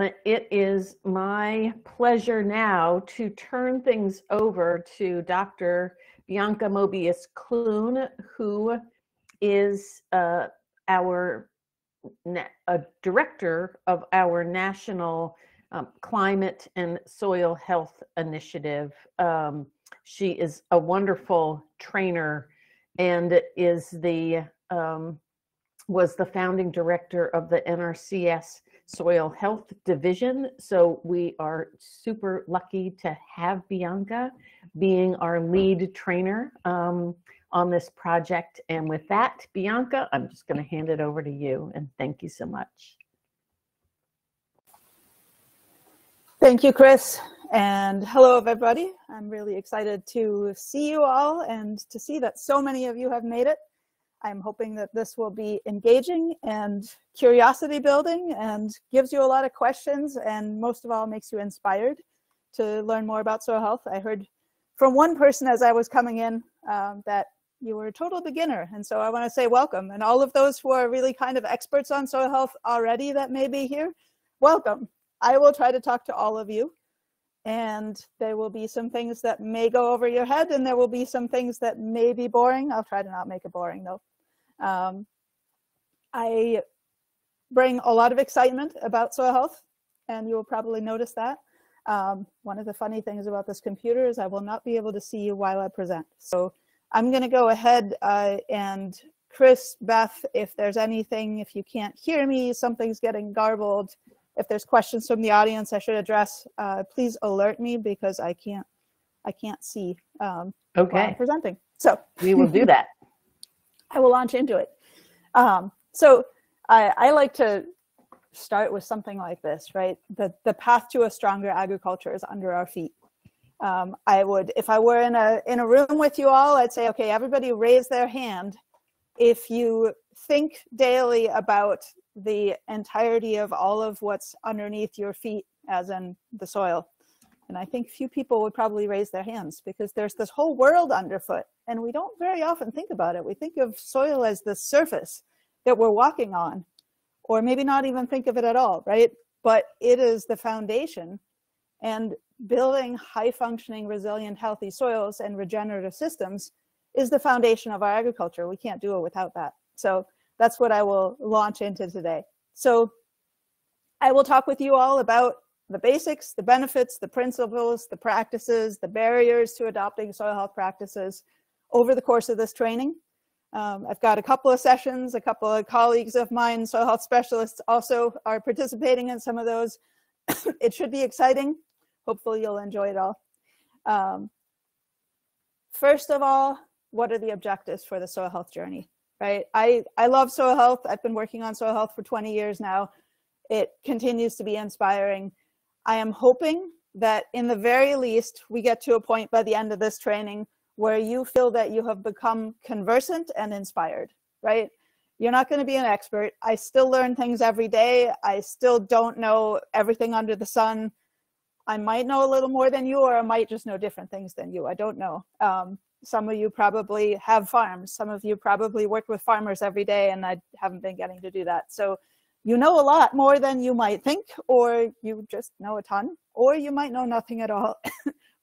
It is my pleasure now to turn things over to Dr. Bianca Mobius-Clune, who is our director of our National Climate and Soil Health Initiative. She is a wonderful trainer and is was the founding director of the NRCS Soil Health Division. So we are super lucky to have Bianca being our lead trainer on this project. And with that, Bianca, I'm just going to hand it over to you. And thank you so much. Thank you, Chris. And hello, everybody. I'm really excited to see you all and to see that so many of you have made it. I'm hoping that this will be engaging and curiosity building and gives you a lot of questions, and most of all makes you inspired to learn more about soil health. I heard from one person as I was coming in that you were a total beginner, and so I want to say welcome. And all of those who are really kind of experts on soil health already that may be here, welcome. I will try to talk to all of you, and there will be some things that may go over your head, and there will be some things that may be boring. I'll try to not make it boring though. I bring a lot of excitement about soil health, and you will probably notice that. One of the funny things about this computer is I will not be able to see you while I present. So I'm going to go ahead and Chris, Beth, if there's anything, if you can't hear me, something's getting garbled, if there's questions from the audience I should address, please alert me because I can't see while I'm presenting. So we will do that. I will launch into it. So I like to start with something like this, right? The path to a stronger agriculture is under our feet. I would, if I were in a room with you all, I'd say, okay, everybody raise their hand if you think daily about the entirety of all of what's underneath your feet, as in the soil. And I think few people would probably raise their hands because there's this whole world underfoot, and we don't very often think about it. We think of soil as the surface that we're walking on, or maybe not even think of it at all, right? But it is the foundation, and building high-functioning, resilient, healthy soils and regenerative systems is the foundation of our agriculture. We can't do it without that. So that's what I will launch into today. So I will talk with you all about the basics, the benefits, the principles, the practices, the barriers to adopting soil health practices over the course of this training. I've got a couple of sessions, a couple of colleagues of mine, soil health specialists, also are participating in some of those. It should be exciting. Hopefully you'll enjoy it all. First of all, what are the objectives for the soil health journey, right? I love soil health. I've been working on soil health for 20 years now. It continues to be inspiring. I am hoping that in the very least, we get to a point by the end of this training where you feel that you have become conversant and inspired, right? You're not going to be an expert. I still learn things every day. I still don't know everything under the sun. I might know a little more than you, or I might just know different things than you. I don't know. Some of you probably have farms. Some of you probably work with farmers every day, and I haven't been getting to do that. So you know a lot more than you might think, or you just know a ton, or you might know nothing at all.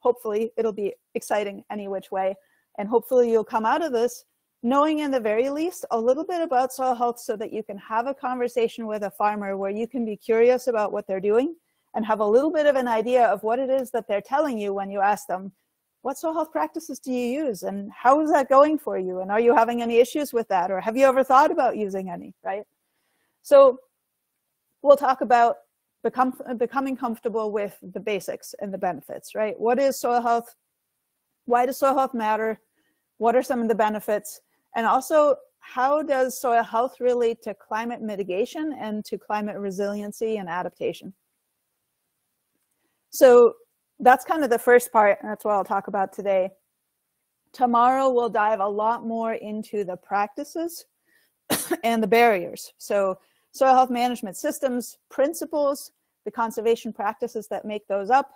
Hopefully it'll be exciting any which way. And hopefully you'll come out of this knowing in the very least a little bit about soil health so that you can have a conversation with a farmer where you can be curious about what they're doing and have a little bit of an idea of what it is that they're telling you when you ask them, what soil health practices do you use and how is that going for you? And are you having any issues with that? Or have you ever thought about using any, right? So we'll talk about becoming comfortable with the basics and the benefits, right? What is soil health? Why does soil health matter? What are some of the benefits? And also, how does soil health relate to climate mitigation and to climate resiliency and adaptation? So that's kind of the first part, and that's what I'll talk about today. Tomorrow, we'll dive a lot more into the practices and the barriers. So soil health management systems, principles, the conservation practices that make those up,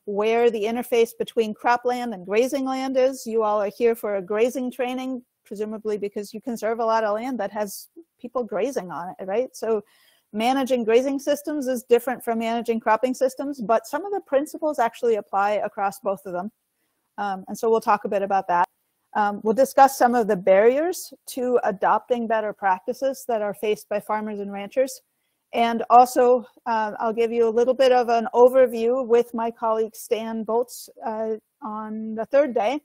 where the interface between cropland and grazing land is. You all are here for a grazing training, presumably because you conserve a lot of land that has people grazing on it, right? So Managing grazing systems is different from managing cropping systems, but some of the principles actually apply across both of them. And so we'll talk a bit about that. We'll discuss some of the barriers to adopting better practices that are faced by farmers and ranchers. And also, I'll give you a little bit of an overview with my colleague Stan Boltz on the third day.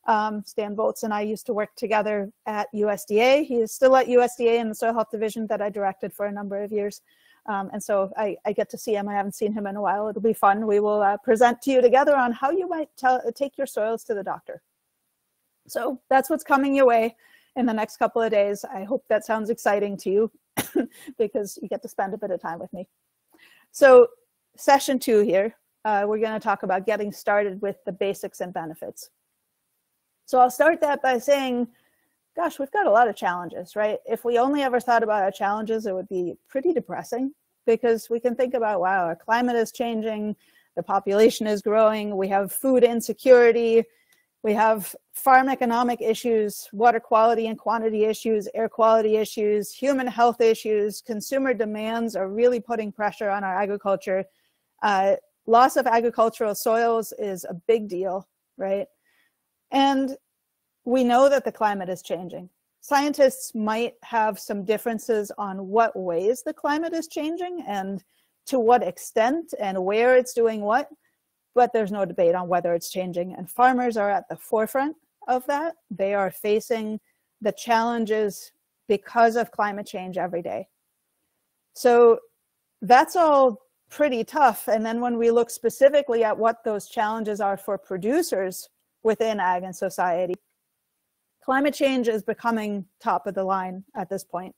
Stan Boltz and I used to work together at USDA. He is still at USDA in the Soil Health Division that I directed for a number of years. And so I get to see him. I haven't seen him in a while. It'll be fun. We will present to you together on how you might take your soils to the doctor. So that's what's coming your way in the next couple of days. I hope that sounds exciting to you because you get to spend a bit of time with me. So session 2 here, we're going to talk about getting started with the basics and benefits. So I'll start that by saying, gosh, we've got a lot of challenges, right? If we only ever thought about our challenges, it would be pretty depressing because we can think about, wow, our climate is changing, the population is growing, we have food insecurity, we have farm economic issues, water quality and quantity issues, air quality issues, human health issues, consumer demands are really putting pressure on our agriculture. Loss of agricultural soils is a big deal, right? And we know that the climate is changing. Scientists might have some differences on what ways the climate is changing and to what extent and where it's doing what, but there's no debate on whether it's changing. And farmers are at the forefront of that. They are facing the challenges because of climate change every day. So that's all pretty tough. And then when we look specifically at what those challenges are for producers within ag and society, climate change is becoming top of the line at this point.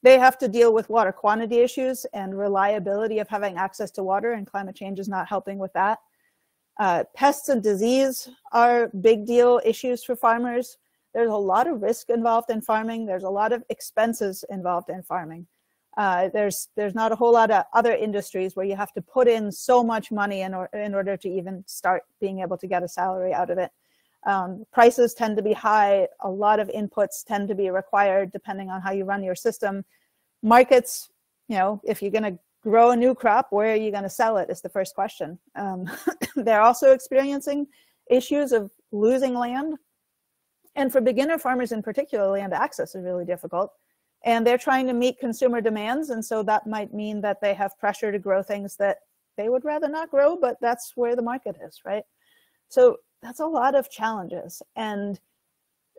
They have to deal with water quantity issues and reliability of having access to water, and climate change is not helping with that. Pests and disease are big deal issues for farmers. There's a lot of risk involved in farming. There's a lot of expenses involved in farming. There's not a whole lot of other industries where you have to put in so much money in order to even start being able to get a salary out of it. Prices tend to be high. A lot of inputs tend to be required depending on how you run your system. Markets, you know, if you're going to grow a new crop, where are you going to sell it is the first question. They're also experiencing issues of losing land. And for beginner farmers in particular, land access is really difficult. And they're trying to meet consumer demands. And so that might mean that they have pressure to grow things that they would rather not grow, but that's where the market is, right? So that's a lot of challenges. And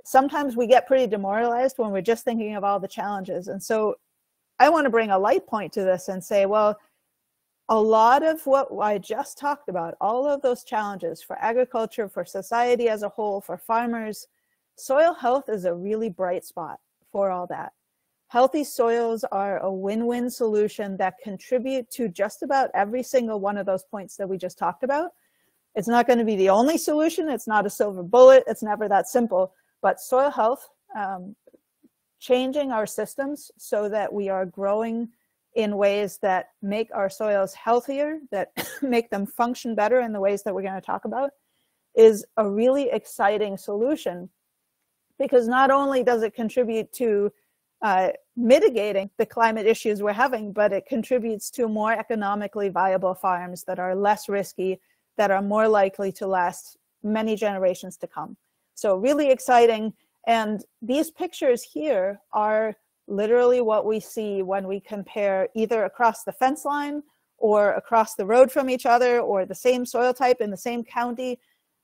sometimes we get pretty demoralized when we're just thinking of all the challenges. And so I want to bring a light point to this and say, well, a lot of what I just talked about, all of those challenges for agriculture, for society as a whole, for farmers, soil health is a really bright spot for all that. Healthy soils are a win-win solution that contribute to just about every single one of those points that we just talked about. It's not going to be the only solution. It's not a silver bullet. It's never that simple. But soil health, changing our systems so that we are growing in ways that make our soils healthier, that make them function better in the ways that we're going to talk about, is a really exciting solution. Because not only does it contribute to mitigating the climate issues we're having, but it contributes to more economically viable farms that are less risky, that are more likely to last many generations to come. So really exciting. And these pictures here are literally what we see when we compare either across the fence line or across the road from each other or the same soil type in the same county.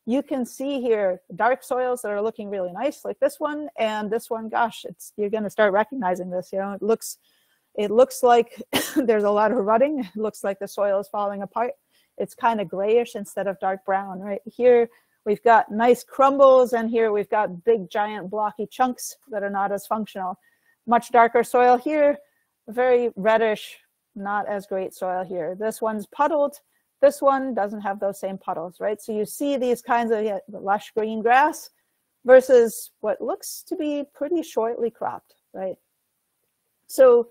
You can see here dark soils that are looking really nice like this one, and this one, gosh, you're going to start recognizing this. You know, it looks like there's a lot of rutting. It looks like the soil is falling apart. It's kind of grayish instead of dark brown, right? Here we've got nice crumbles, and here we've got big giant blocky chunks that are not as functional. Much darker soil here, very reddish, not as great soil here. This one's puddled. This one doesn't have those same puddles, right? So you see these kinds of lush green grass versus what looks to be pretty shortly cropped, right? So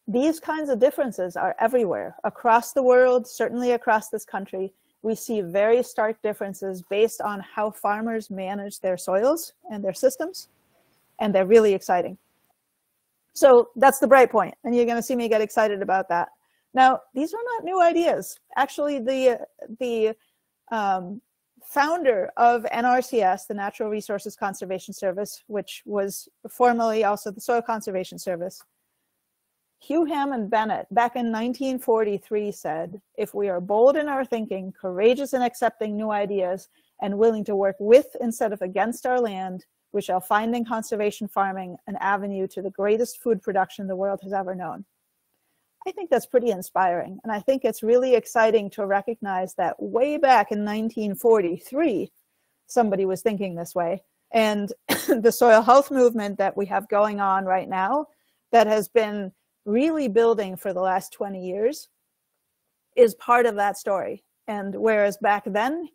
these kinds of differences are everywhere across the world, certainly across this country. We see very stark differences based on how farmers manage their soils and their systems, and they're really exciting. So that's the bright point, and you're going to see me get excited about that. Now, these are not new ideas. Actually, the founder of NRCS, the Natural Resources Conservation Service, which was formerly also the Soil Conservation Service, Hugh Hammond Bennett, back in 1943 said, if we are bold in our thinking, courageous in accepting new ideas, and willing to work with instead of against our land, we shall find in conservation farming an avenue to the greatest food production the world has ever known. I think that's pretty inspiring. And I think it's really exciting to recognize that way back in 1943, somebody was thinking this way. And the soil health movement that we have going on right now, that has been really building for the last 20 years, is part of that story. And whereas back then,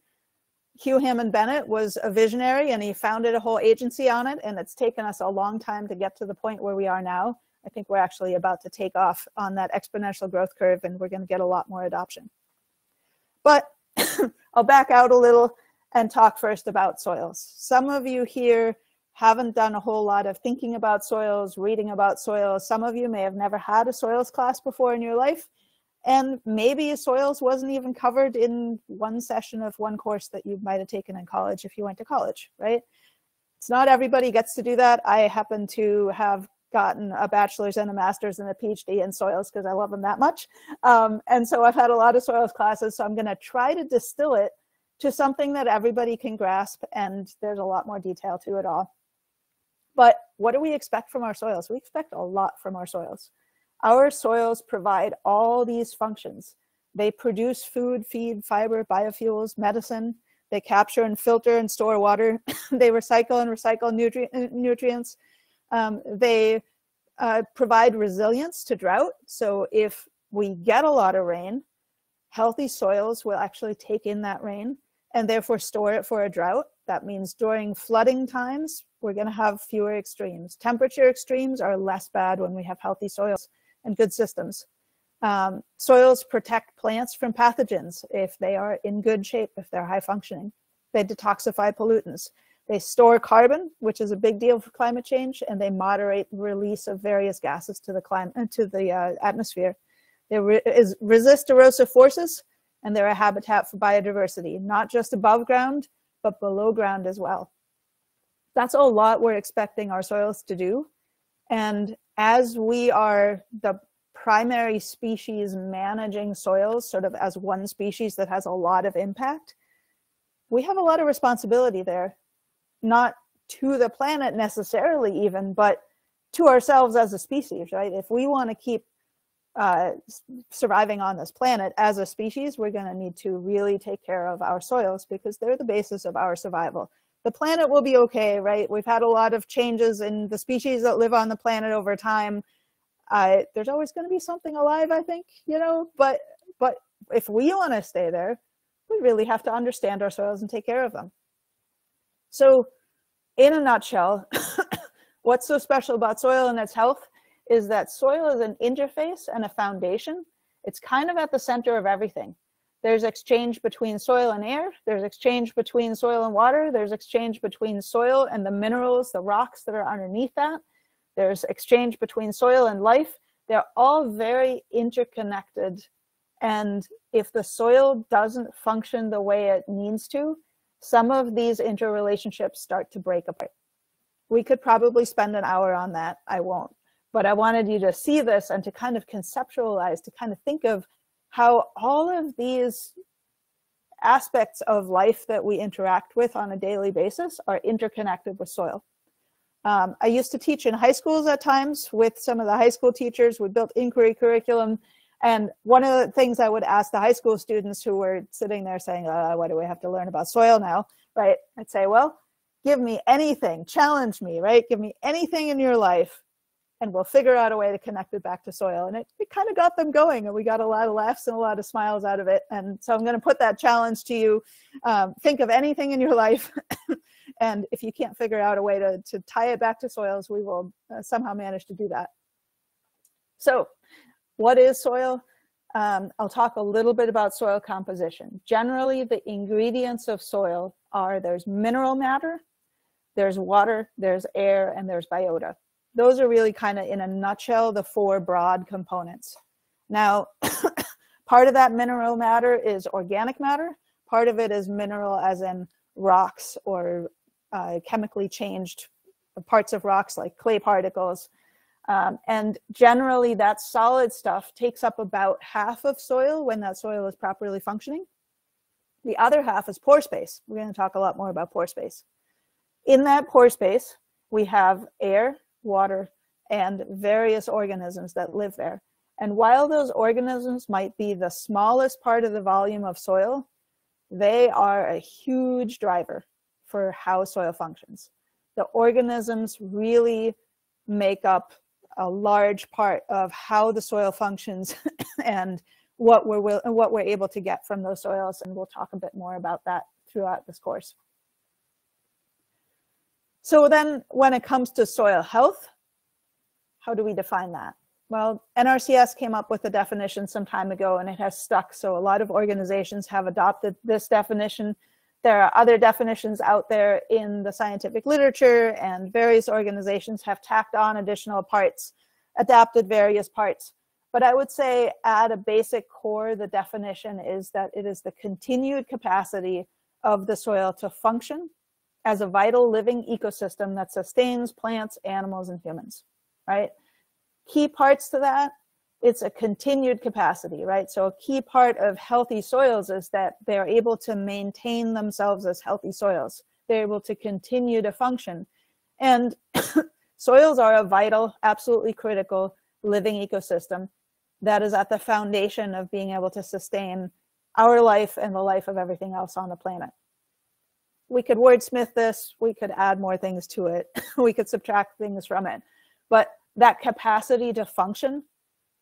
Hugh Hammond Bennett was a visionary and he founded a whole agency on it, and it's taken us a long time to get to the point where we are now. I think we're actually about to take off on that exponential growth curve, and we're going to get a lot more adoption. But I'll back out a little and talk first about soils. Some of you here haven't done a whole lot of thinking about soils, reading about soils. Some of you may have never had a soils class before in your life, and maybe soils wasn't even covered in one session of one course that you might have taken in college if you went to college, right? It's not everybody gets to do that. I happen to have gotten a bachelor's and a master's and a PhD in soils because I love them that much. And so I've had a lot of soils classes, so I'm going to try to distill it to something that everybody can grasp, and there's a lot more detail to it all. But what do we expect from our soils? We expect a lot from our soils. Our soils provide all these functions. They produce food, feed, fiber, biofuels, medicine. They capture and filter and store water. They recycle and recycle nutrients. They provide resilience to drought. So if we get a lot of rain, healthy soils will actually take in that rain and therefore store it for a drought. That means during flooding times, we're going to have fewer extremes. Temperature extremes are less bad when we have healthy soils and good systems. Soils protect plants from pathogens if they are in good shape, if they're high functioning. They detoxify pollutants. They store carbon, which is a big deal for climate change, and they moderate the release of various gases to the atmosphere. They resist erosive forces, and they're a habitat for biodiversity, not just above ground, but below ground as well. That's a lot we're expecting our soils to do. And as we are the primary species managing soils, sort of as one species that has a lot of impact, we have a lot of responsibility there. Not to the planet necessarily even, but to ourselves as a species, right? If we want to keep surviving on this planet as a species, we're going to need to really take care of our soils because they're the basis of our survival. The planet will be okay, right? We've had a lot of changes in the species that live on the planet over time. There's always going to be something alive, I think, you know, but if we want to stay there, we really have to understand our soils and take care of them. So in a nutshell, what's so special about soil and its health is that soil is an interface and a foundation. It's kind of at the center of everything. There's exchange between soil and air. There's exchange between soil and water. There's exchange between soil and the minerals, the rocks that are underneath that. There's exchange between soil and life. They're all very interconnected. And if the soil doesn't function the way it needs to, some of these interrelationships start to break apart. We could probably spend an hour on that. I won't. But I wanted you to see this and to kind of conceptualize, to kind of think of how all of these aspects of life that we interact with on a daily basis are interconnected with soil. I used to teach in high schools at times with some of the high school teachers. We built inquiry curriculum. And one of the things I would ask the high school students who were sitting there saying, why do we have to learn about soil now, right? I'd say, well, give me anything, challenge me, right? Give me anything in your life and we'll figure out a way to connect it back to soil. And it kind of got them going, and we got a lot of laughs and a lot of smiles out of it. And so I'm going to put that challenge to you. Think of anything in your life. And if you can't figure out a way to tie it back to soils, we will somehow manage to do that. So what is soil? I'll talk a little bit about soil composition. Generally, the ingredients of soil are there's mineral matter, there's water, there's air, and there's biota. those are really kind of in a nutshell the 4 broad components. Now, part of that mineral matter is organic matter. Part of it is mineral as in rocks or chemically changed parts of rocks like clay particles. And generally that solid stuff takes up about half of soil when that soil is properly functioning. The other half is pore space. We're going to talk a lot more about pore space. In that pore space, we have air, water, and various organisms that live there. And while those organisms might be the smallest part of the volume of soil, they are a huge driver for how soil functions. The organisms really make up a large part of how the soil functions and what we're able to get from those soils. And we'll talk a bit more about that throughout this course. So then when it comes to soil health, how do we define that? Well, NRCS came up with a definition some time ago and it has stuck. So a lot of organizations have adopted this definition. There are other definitions out there in the scientific literature, and various organizations have tacked on additional parts, adapted various parts. But I would say at a basic core, the definition is that it is the continued capacity of the soil to function as a vital living ecosystem that sustains plants, animals, and humans, right? Key parts to that, it's a continued capacity, right? So a key part of healthy soils is that they're able to maintain themselves as healthy soils. They're able to continue to function. And soils are a vital, absolutely critical living ecosystem that is at the foundation of being able to sustain our life and the life of everything else on the planet. We could wordsmith this, we could add more things to it, we could subtract things from it, but that capacity to function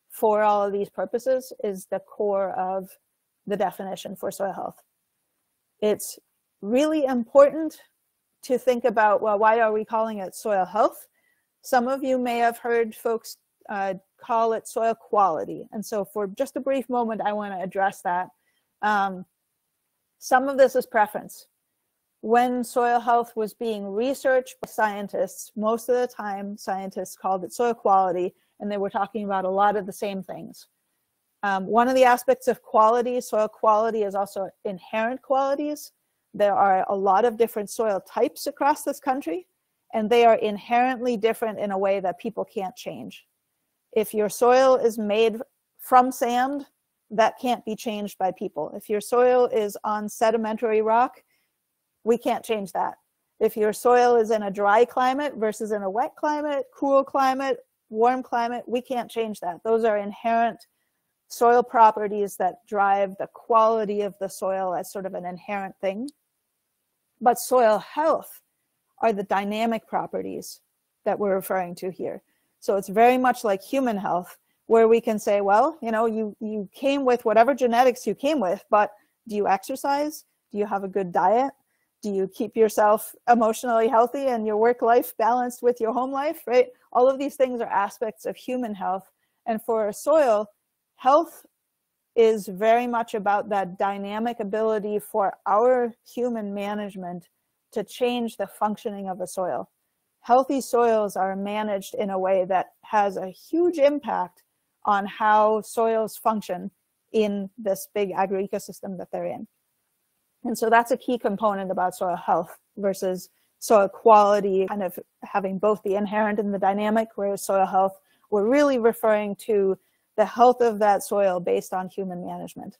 for all of these purposes is the core of the definition for soil health. It's really important to think about, well, why are we calling it soil health? Some of you may have heard folks call it soil quality. And so for just a brief moment, I want to address that. Some of this is preference. When soil health was being researched by scientists, most of the time scientists called it soil quality, and they were talking about a lot of the same things. One of the aspects of quality, soil quality, is also inherent qualities. There are a lot of different soil types across this country, and they are inherently different in a way that people can't change. If your soil is made from sand, that can't be changed by people. If your soil is on sedimentary rock, we can't change that. If your soil is in a dry climate versus in a wet climate, cool climate, warm climate, we can't change that. Those are inherent soil properties that drive the quality of the soil as sort of an inherent thing. But soil health are the dynamic properties that we're referring to here. So it's very much like human health, where we can say, well, you know, you came with whatever genetics you came with, but do you exercise? Do you have a good diet? Do you keep yourself emotionally healthy and your work life balanced with your home life, right? All of these things are aspects of human health. And for soil, health is very much about that dynamic ability for our human management to change the functioning of the soil. Healthy soils are managed in a way that has a huge impact on how soils function in this big agro-ecosystem that they're in. And so that's a key component about soil health versus soil quality, kind of having both the inherent and the dynamic, whereas soil health, we're really referring to the health of that soil based on human management.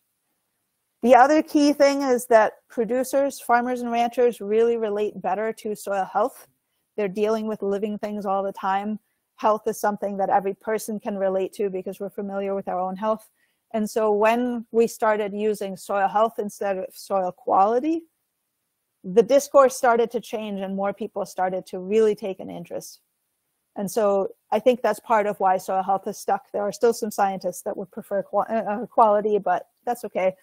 The other key thing is that producers, farmers and ranchers really relate better to soil health. They're dealing with living things all the time. Health is something that every person can relate to because we're familiar with our own health. And so when we started using soil health instead of soil quality, the discourse started to change and more people started to really take an interest. And so I think that's part of why soil health is stuck. There are still some scientists that would prefer quality, but that's okay.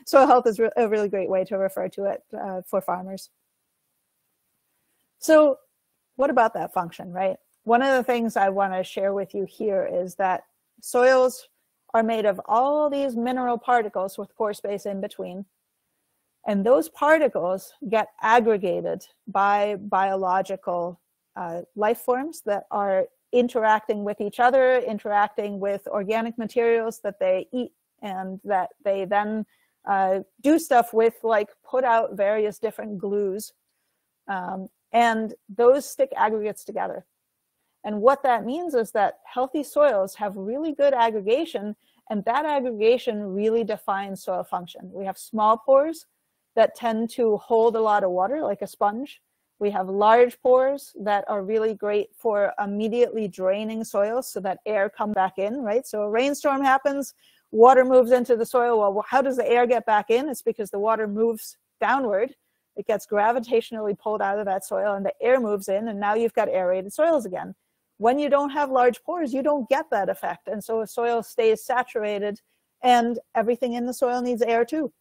Soil health is a really great way to refer to it for farmers. So what about that function, right? One of the things I want to share with you here is that soils are made of all these mineral particles with pore space in between. And those particles get aggregated by biological life forms that are interacting with each other, interacting with organic materials that they eat, and that they then do stuff with, like put out various different glues. And those stick aggregates together. And what that means is that healthy soils have really good aggregation, and that aggregation really defines soil function. We have small pores that tend to hold a lot of water, like a sponge. We have large pores that are really great for immediately draining soil so that air comes back in, right? So a rainstorm happens, water moves into the soil. Well, how does the air get back in? It's because the water moves downward. It gets gravitationally pulled out of that soil, and the air moves in, and now you've got aerated soils again. When you don't have large pores, you don't get that effect. And so a soil stays saturated, and everything in the soil needs air too.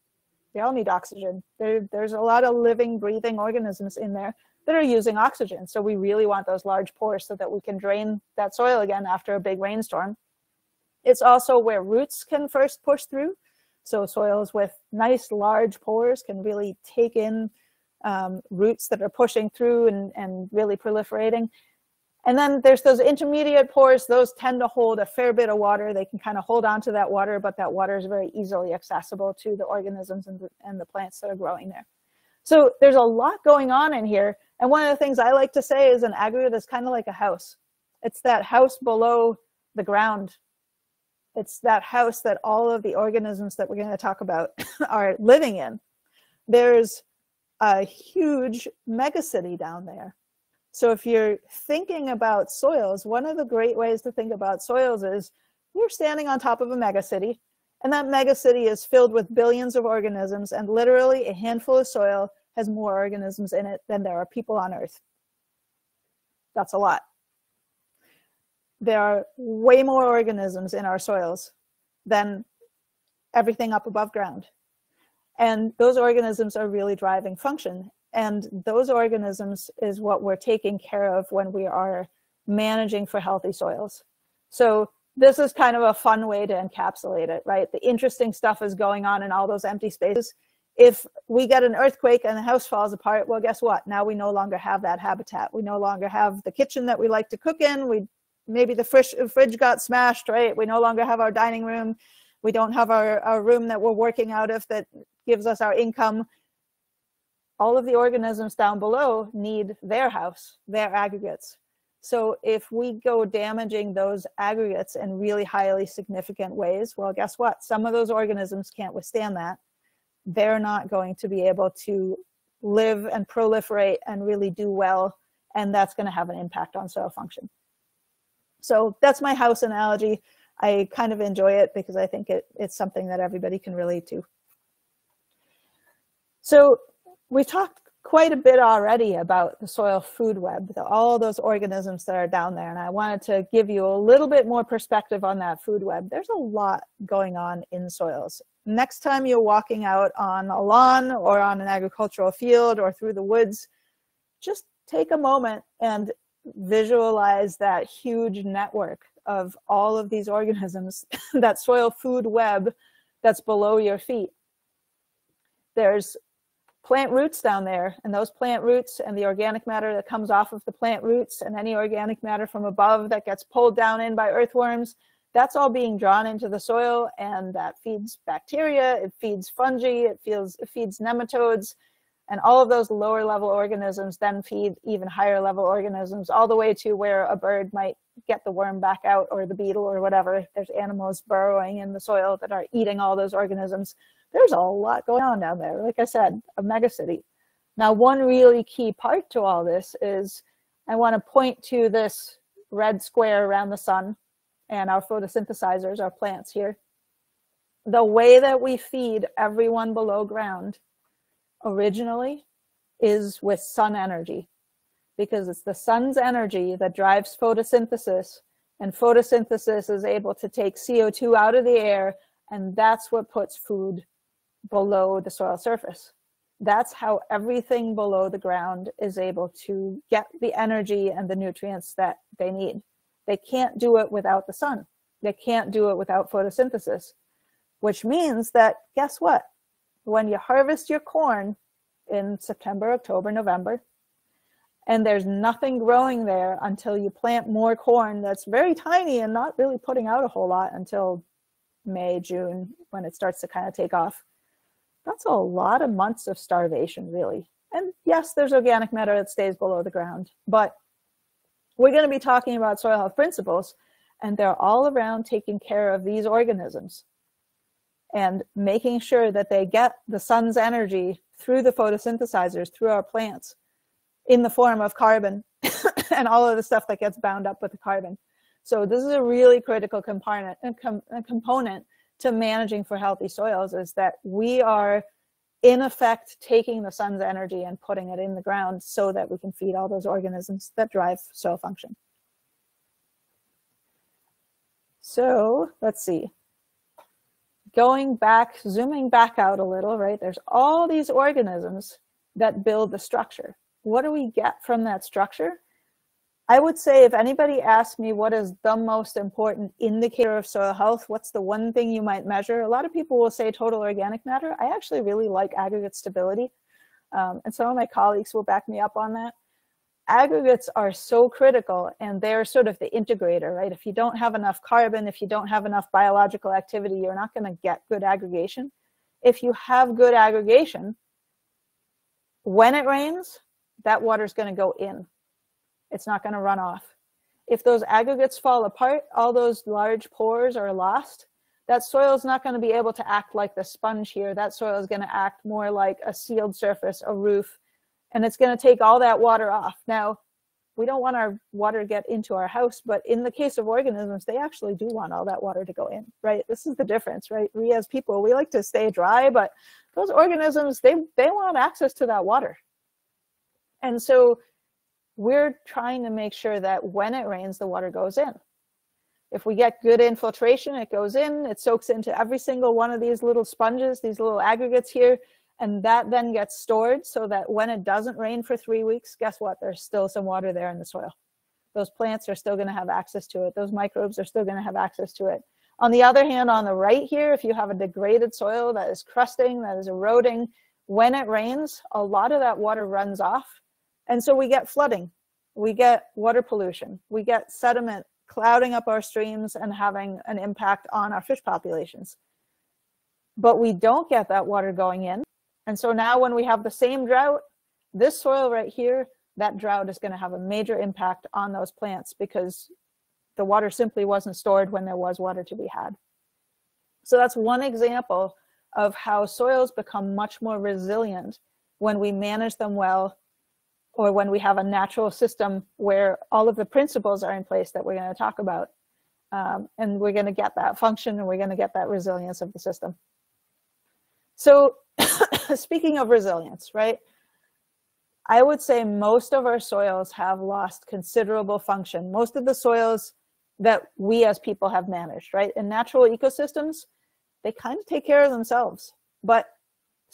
They all need oxygen. There's a lot of living, breathing organisms in there that are using oxygen. So we really want those large pores so that we can drain that soil again after a big rainstorm. It's also where roots can first push through. So soils with nice large pores can really take in roots that are pushing through and really proliferating. And then there's those intermediate pores. Those tend to hold a fair bit of water. They can kind of hold on to that water, but that water is very easily accessible to the organisms and the plants that are growing there. So there's a lot going on in here. And one of the things I like to say is an aggregate is kind of like a house. It's that house below the ground. It's that house that all of the organisms that we're going to talk about are living in. There's a huge megacity down there. So if you're thinking about soils, one of the great ways to think about soils is you're standing on top of a megacity, and that megacity is filled with billions of organisms, and literally a handful of soil has more organisms in it than there are people on Earth. That's a lot. There are way more organisms in our soils than everything up above ground. And those organisms are really driving function. And those organisms is what we're taking care of when we are managing for healthy soils. So this is kind of a fun way to encapsulate it, right? The interesting stuff is going on in all those empty spaces. If we get an earthquake and the house falls apart, well, guess what? Now we no longer have that habitat. We no longer have the kitchen that we like to cook in. Maybe the fridge got smashed, right? We no longer have our dining room. We don't have our room that we're working out of that gives us our income. All of the organisms down below need their house, their aggregates. So if we go damaging those aggregates in really highly significant ways, well, guess what? Some of those organisms can't withstand that. They're not going to be able to live and proliferate and really do well, and that's going to have an impact on soil function. So that's my house analogy. I kind of enjoy it because I think it's something that everybody can relate to. So we've talked quite a bit already about the soil food web, all those organisms that are down there, and I wanted to give you a little bit more perspective on that food web. There's a lot going on in soils. Next time you're walking out on a lawn or on an agricultural field or through the woods, just take a moment and visualize that huge network of all of these organisms, that soil food web that's below your feet. There's plant roots down there, and those plant roots and the organic matter that comes off of the plant roots and any organic matter from above that gets pulled down in by earthworms, that's all being drawn into the soil, and that feeds bacteria, it feeds fungi, it feeds nematodes, and all of those lower level organisms then feed even higher level organisms, all the way to where a bird might get the worm back out, or the beetle or whatever. There's animals burrowing in the soil that are eating all those organisms. There's a lot going on down there. Like I said, a megacity. Now, one really key part to all this is I want to point to this red square around the sun and our photosynthesizers, our plants here. The way that we feed everyone below ground originally is with sun energy, because it's the sun's energy that drives photosynthesis, and photosynthesis is able to take CO2 out of the air, and that's what puts food below the soil surface. That's how everything below the ground is able to get the energy and the nutrients that they need. They can't do it without the sun. They can't do it without photosynthesis, which means that, guess what? When you harvest your corn in September, October, November, and there's nothing growing there until you plant more corn that's very tiny and not really putting out a whole lot until May, June, when it starts to kind of take off. That's a lot of months of starvation, really. And yes, there's organic matter that stays below the ground, but we're going to be talking about soil health principles, and they're all around taking care of these organisms and making sure that they get the sun's energy through the photosynthesizers, through our plants, in the form of carbon and all of the stuff that gets bound up with the carbon. So this is a really critical component to managing for healthy soils, is that we are in effect taking the sun's energy and putting it in the ground so that we can feed all those organisms that drive soil function. So let's see. Going back, zooming back out a little, right? There's all these organisms that build the structure. What do we get from that structure? I would say if anybody asked me what is the most important indicator of soil health, what's the one thing you might measure? A lot of people will say total organic matter. I actually really like aggregate stability. And some of my colleagues will back me up on that. Aggregates are so critical, and they're sort of the integrator, right? If you don't have enough carbon, if you don't have enough biological activity, you're not going to get good aggregation. If you have good aggregation, when it rains, that water's going to go in. It's not going to run off. If those aggregates fall apart, all those large pores are lost. That soil is not going to be able to act like the sponge here. That soil is going to act more like a sealed surface, a roof, and it's going to take all that water off. Now, we don't want our water to get into our house, but in the case of organisms, they actually do want all that water to go in, right? This is the difference, right? We as people, we like to stay dry, but those organisms, they want access to that water. And so we're trying to make sure that when it rains, the water goes in. If we get good infiltration, it goes in, it soaks into every single one of these little sponges, these little aggregates here, and that then gets stored so that when it doesn't rain for 3 weeks, guess what? There's still some water there in the soil. Those plants are still going to have access to it. Those microbes are still going to have access to it. On the other hand, on the right here, if you have a degraded soil that is crusting, that is eroding, when it rains, a lot of that water runs off. And so we get flooding, we get water pollution, we get sediment clouding up our streams and having an impact on our fish populations. But we don't get that water going in. And so now when we have the same drought, this soil right here, that drought is going to have a major impact on those plants because the water simply wasn't stored when there was water to be had. So that's one example of how soils become much more resilient when we manage them well, or when we have a natural system where all of the principles are in place that we're going to talk about. And we're going to get that function, and we're going to get that resilience of the system. So speaking of resilience, right? I would say most of our soils have lost considerable function. Most of the soils that we as people have managed, right? In natural ecosystems, they kind of take care of themselves. But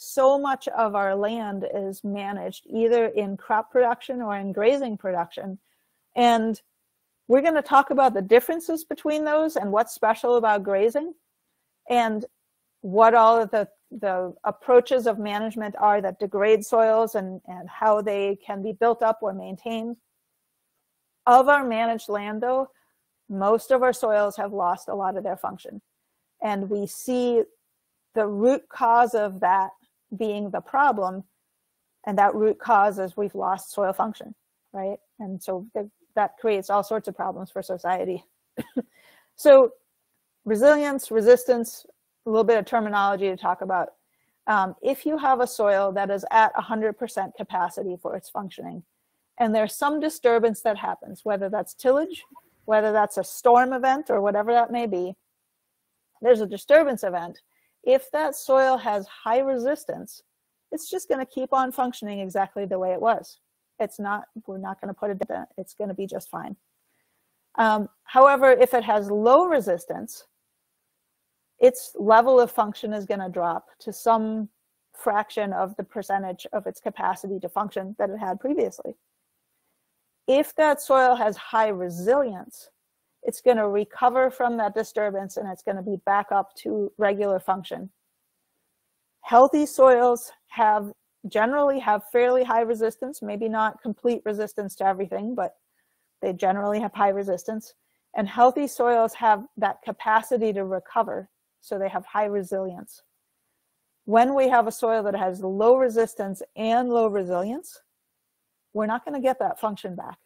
so much of our land is managed either in crop production or in grazing production. And we're going to talk about the differences between those and what's special about grazing and what all of the approaches of management are that degrade soils and how they can be built up or maintained. Of our managed land, though, most of our soils have lost a lot of their function. And we see the root cause of that being the problem, and that root cause is we've lost soil function, right? And so that creates all sorts of problems for society. So resilience, resistance, a little bit of terminology to talk about. If you have a soil that is at 100% capacity for its functioning, and there's some disturbance that happens, whether that's tillage, whether that's a storm event, or whatever that may be, there's a disturbance event. If that soil has high resistance, it's just going to keep on functioning exactly the way it was. It's not, we're not going to put it down. It's going to be just fine. However, if it has low resistance, its level of function is going to drop to some fraction of the percentage of its capacity to function that it had previously. If that soil has high resilience, it's going to recover from that disturbance and it's going to be back up to regular function. Healthy soils have generally have fairly high resistance, maybe not complete resistance to everything, but they generally have high resistance. And healthy soils have that capacity to recover, so they have high resilience. When we have a soil that has low resistance and low resilience, we're not going to get that function back.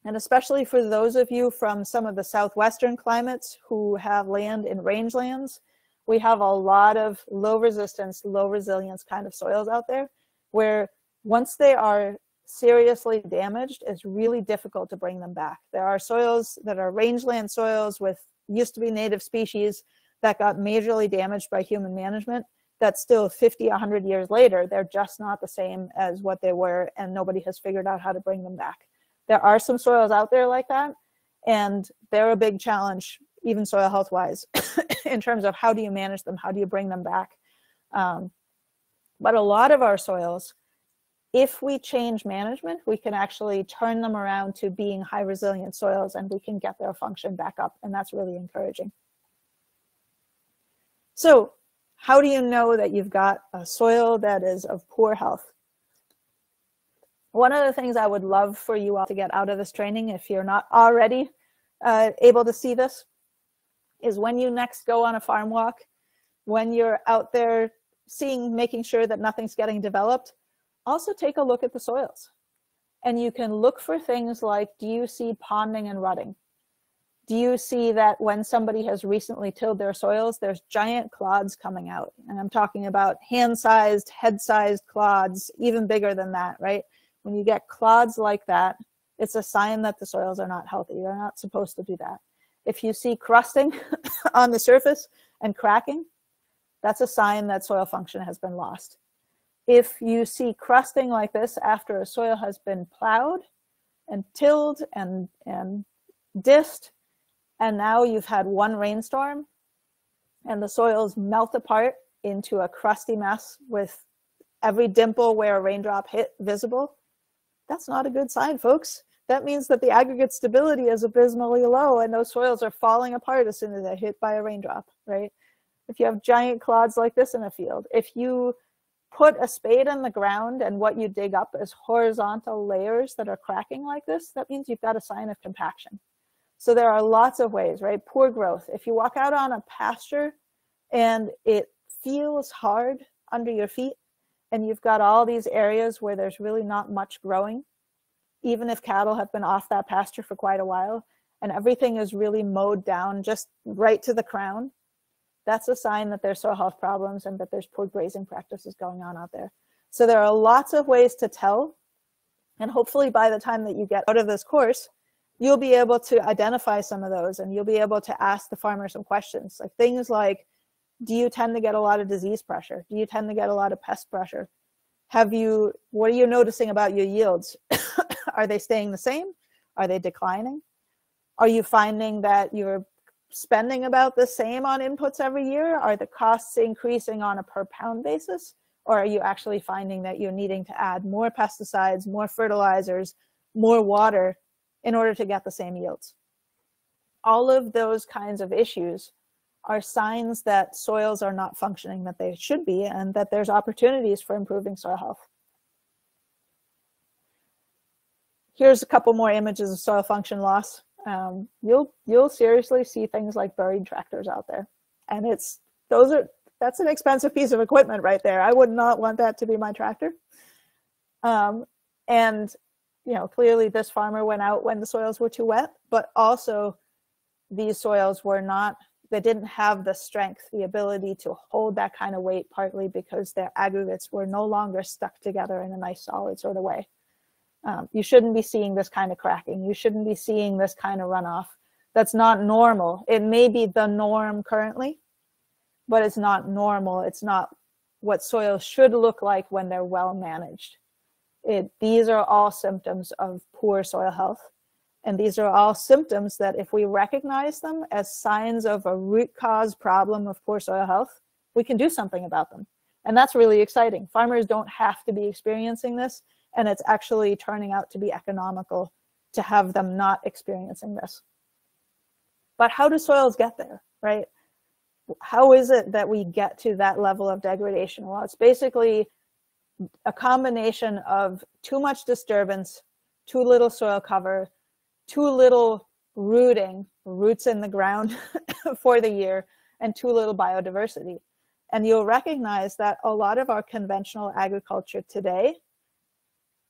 And especially for those of you from some of the southwestern climates who have land in rangelands, we have a lot of low resistance, low resilience kind of soils out there, where once they are seriously damaged, it's really difficult to bring them back. There are soils that are rangeland soils with used to be native species that got majorly damaged by human management, that still 50, 100 years later, they're just not the same as what they were, and nobody has figured out how to bring them back. There are some soils out there like that, and they're a big challenge, even soil health wise, in terms of how do you manage them, how do you bring them back. But a lot of our soils, if we change management, we can actually turn them around to being high resilient soils, and we can get their function back up, and that's really encouraging. So how do you know that you've got a soil that is of poor health? One of the things I would love for you all to get out of this training, if you're not already able to see this, is when you next go on a farm walk, when you're out there making sure that nothing's getting developed, also take a look at the soils. And you can look for things like, do you see ponding and rutting? Do you see that when somebody has recently tilled their soils, there's giant clods coming out? And I'm talking about hand-sized, head-sized clods, even bigger than that, right? When you get clods like that, it's a sign that the soils are not healthy. They're not supposed to do that. If you see crusting on the surface and cracking, that's a sign that soil function has been lost. If you see crusting like this after a soil has been plowed and tilled and disced, and now you've had one rainstorm and the soils melt apart into a crusty mess with every dimple where a raindrop hit visible, that's not a good sign, folks. That means that the aggregate stability is abysmally low, and those soils are falling apart as soon as they're hit by a raindrop, right? If you have giant clods like this in a field, if you put a spade in the ground and what you dig up is horizontal layers that are cracking like this, that means you've got a sign of compaction. So there are lots of ways, right? Poor growth. If you walk out on a pasture and it feels hard under your feet, and you've got all these areas where there's really not much growing, even if cattle have been off that pasture for quite a while, and everything is really mowed down just right to the crown, that's a sign that there's soil health problems and that there's poor grazing practices going on out there. So there are lots of ways to tell, and hopefully by the time that you get out of this course, you'll be able to identify some of those, and you'll be able to ask the farmer some questions, like things like, do you tend to get a lot of disease pressure? Do you tend to get a lot of pest pressure? What are you noticing about your yields? Are they staying the same? Are they declining? Are you finding that you're spending about the same on inputs every year? Are the costs increasing on a per pound basis? Or are you actually finding that you're needing to add more pesticides, more fertilizers, more water in order to get the same yields? All of those kinds of issues are signs that soils are not functioning that they should be, and that there's opportunities for improving soil health. Here's a couple more images of soil function loss. You'll seriously see things like buried tractors out there, and that's an expensive piece of equipment right there. I would not want that to be my tractor. And clearly this farmer went out when the soils were too wet, but also these soils they didn't have the strength, the ability to hold that kind of weight, partly because their aggregates were no longer stuck together in a nice solid sort of way. You shouldn't be seeing this kind of cracking. You shouldn't be seeing this kind of runoff. That's not normal. It may be the norm currently, but it's not normal. It's not what soils should look like when they're well managed. These are all symptoms of poor soil health. And these are all symptoms that if we recognize them as signs of a root cause problem of poor soil health, we can do something about them. And that's really exciting. Farmers don't have to be experiencing this, and it's actually turning out to be economical to have them not experiencing this. But how do soils get there, right? How is it that we get to that level of degradation? Well, it's basically a combination of too much disturbance, too little soil cover, too little roots in the ground for the year, and too little biodiversity. And you'll recognize that a lot of our conventional agriculture today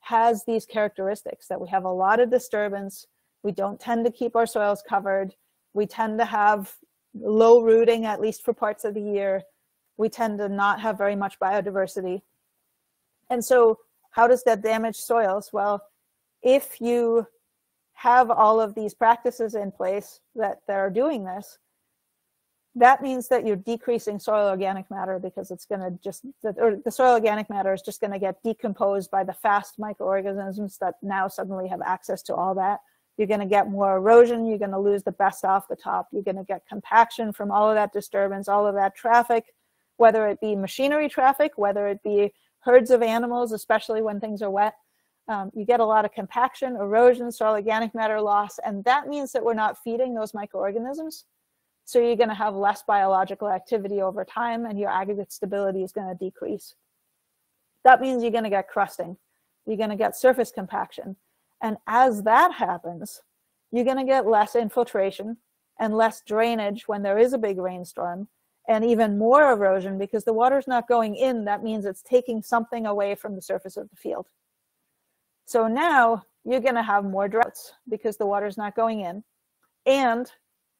has these characteristics, that we have a lot of disturbance, we don't tend to keep our soils covered, we tend to have low rooting, at least for parts of the year, we tend to not have very much biodiversity. And so how does that damage soils? Well, if you have all of these practices in place that are doing this, that means that you're decreasing soil organic matter, because it's going to just, or the soil organic matter is just going to get decomposed by the fast microorganisms that now suddenly have access to all that. You're going to get more erosion, you're going to lose the best off the top, you're going to get compaction from all of that disturbance, all of that traffic, whether it be machinery traffic, whether it be herds of animals, especially when things are wet. You get a lot of compaction, erosion, soil organic matter loss, and that means that we're not feeding those microorganisms. So you're going to have less biological activity over time, and your aggregate stability is going to decrease. That means you're going to get crusting. You're going to get surface compaction. And as that happens, you're going to get less infiltration and less drainage when there is a big rainstorm, and even more erosion because the water's not going in. That means it's taking something away from the surface of the field. So now you're going to have more droughts because the water's not going in, and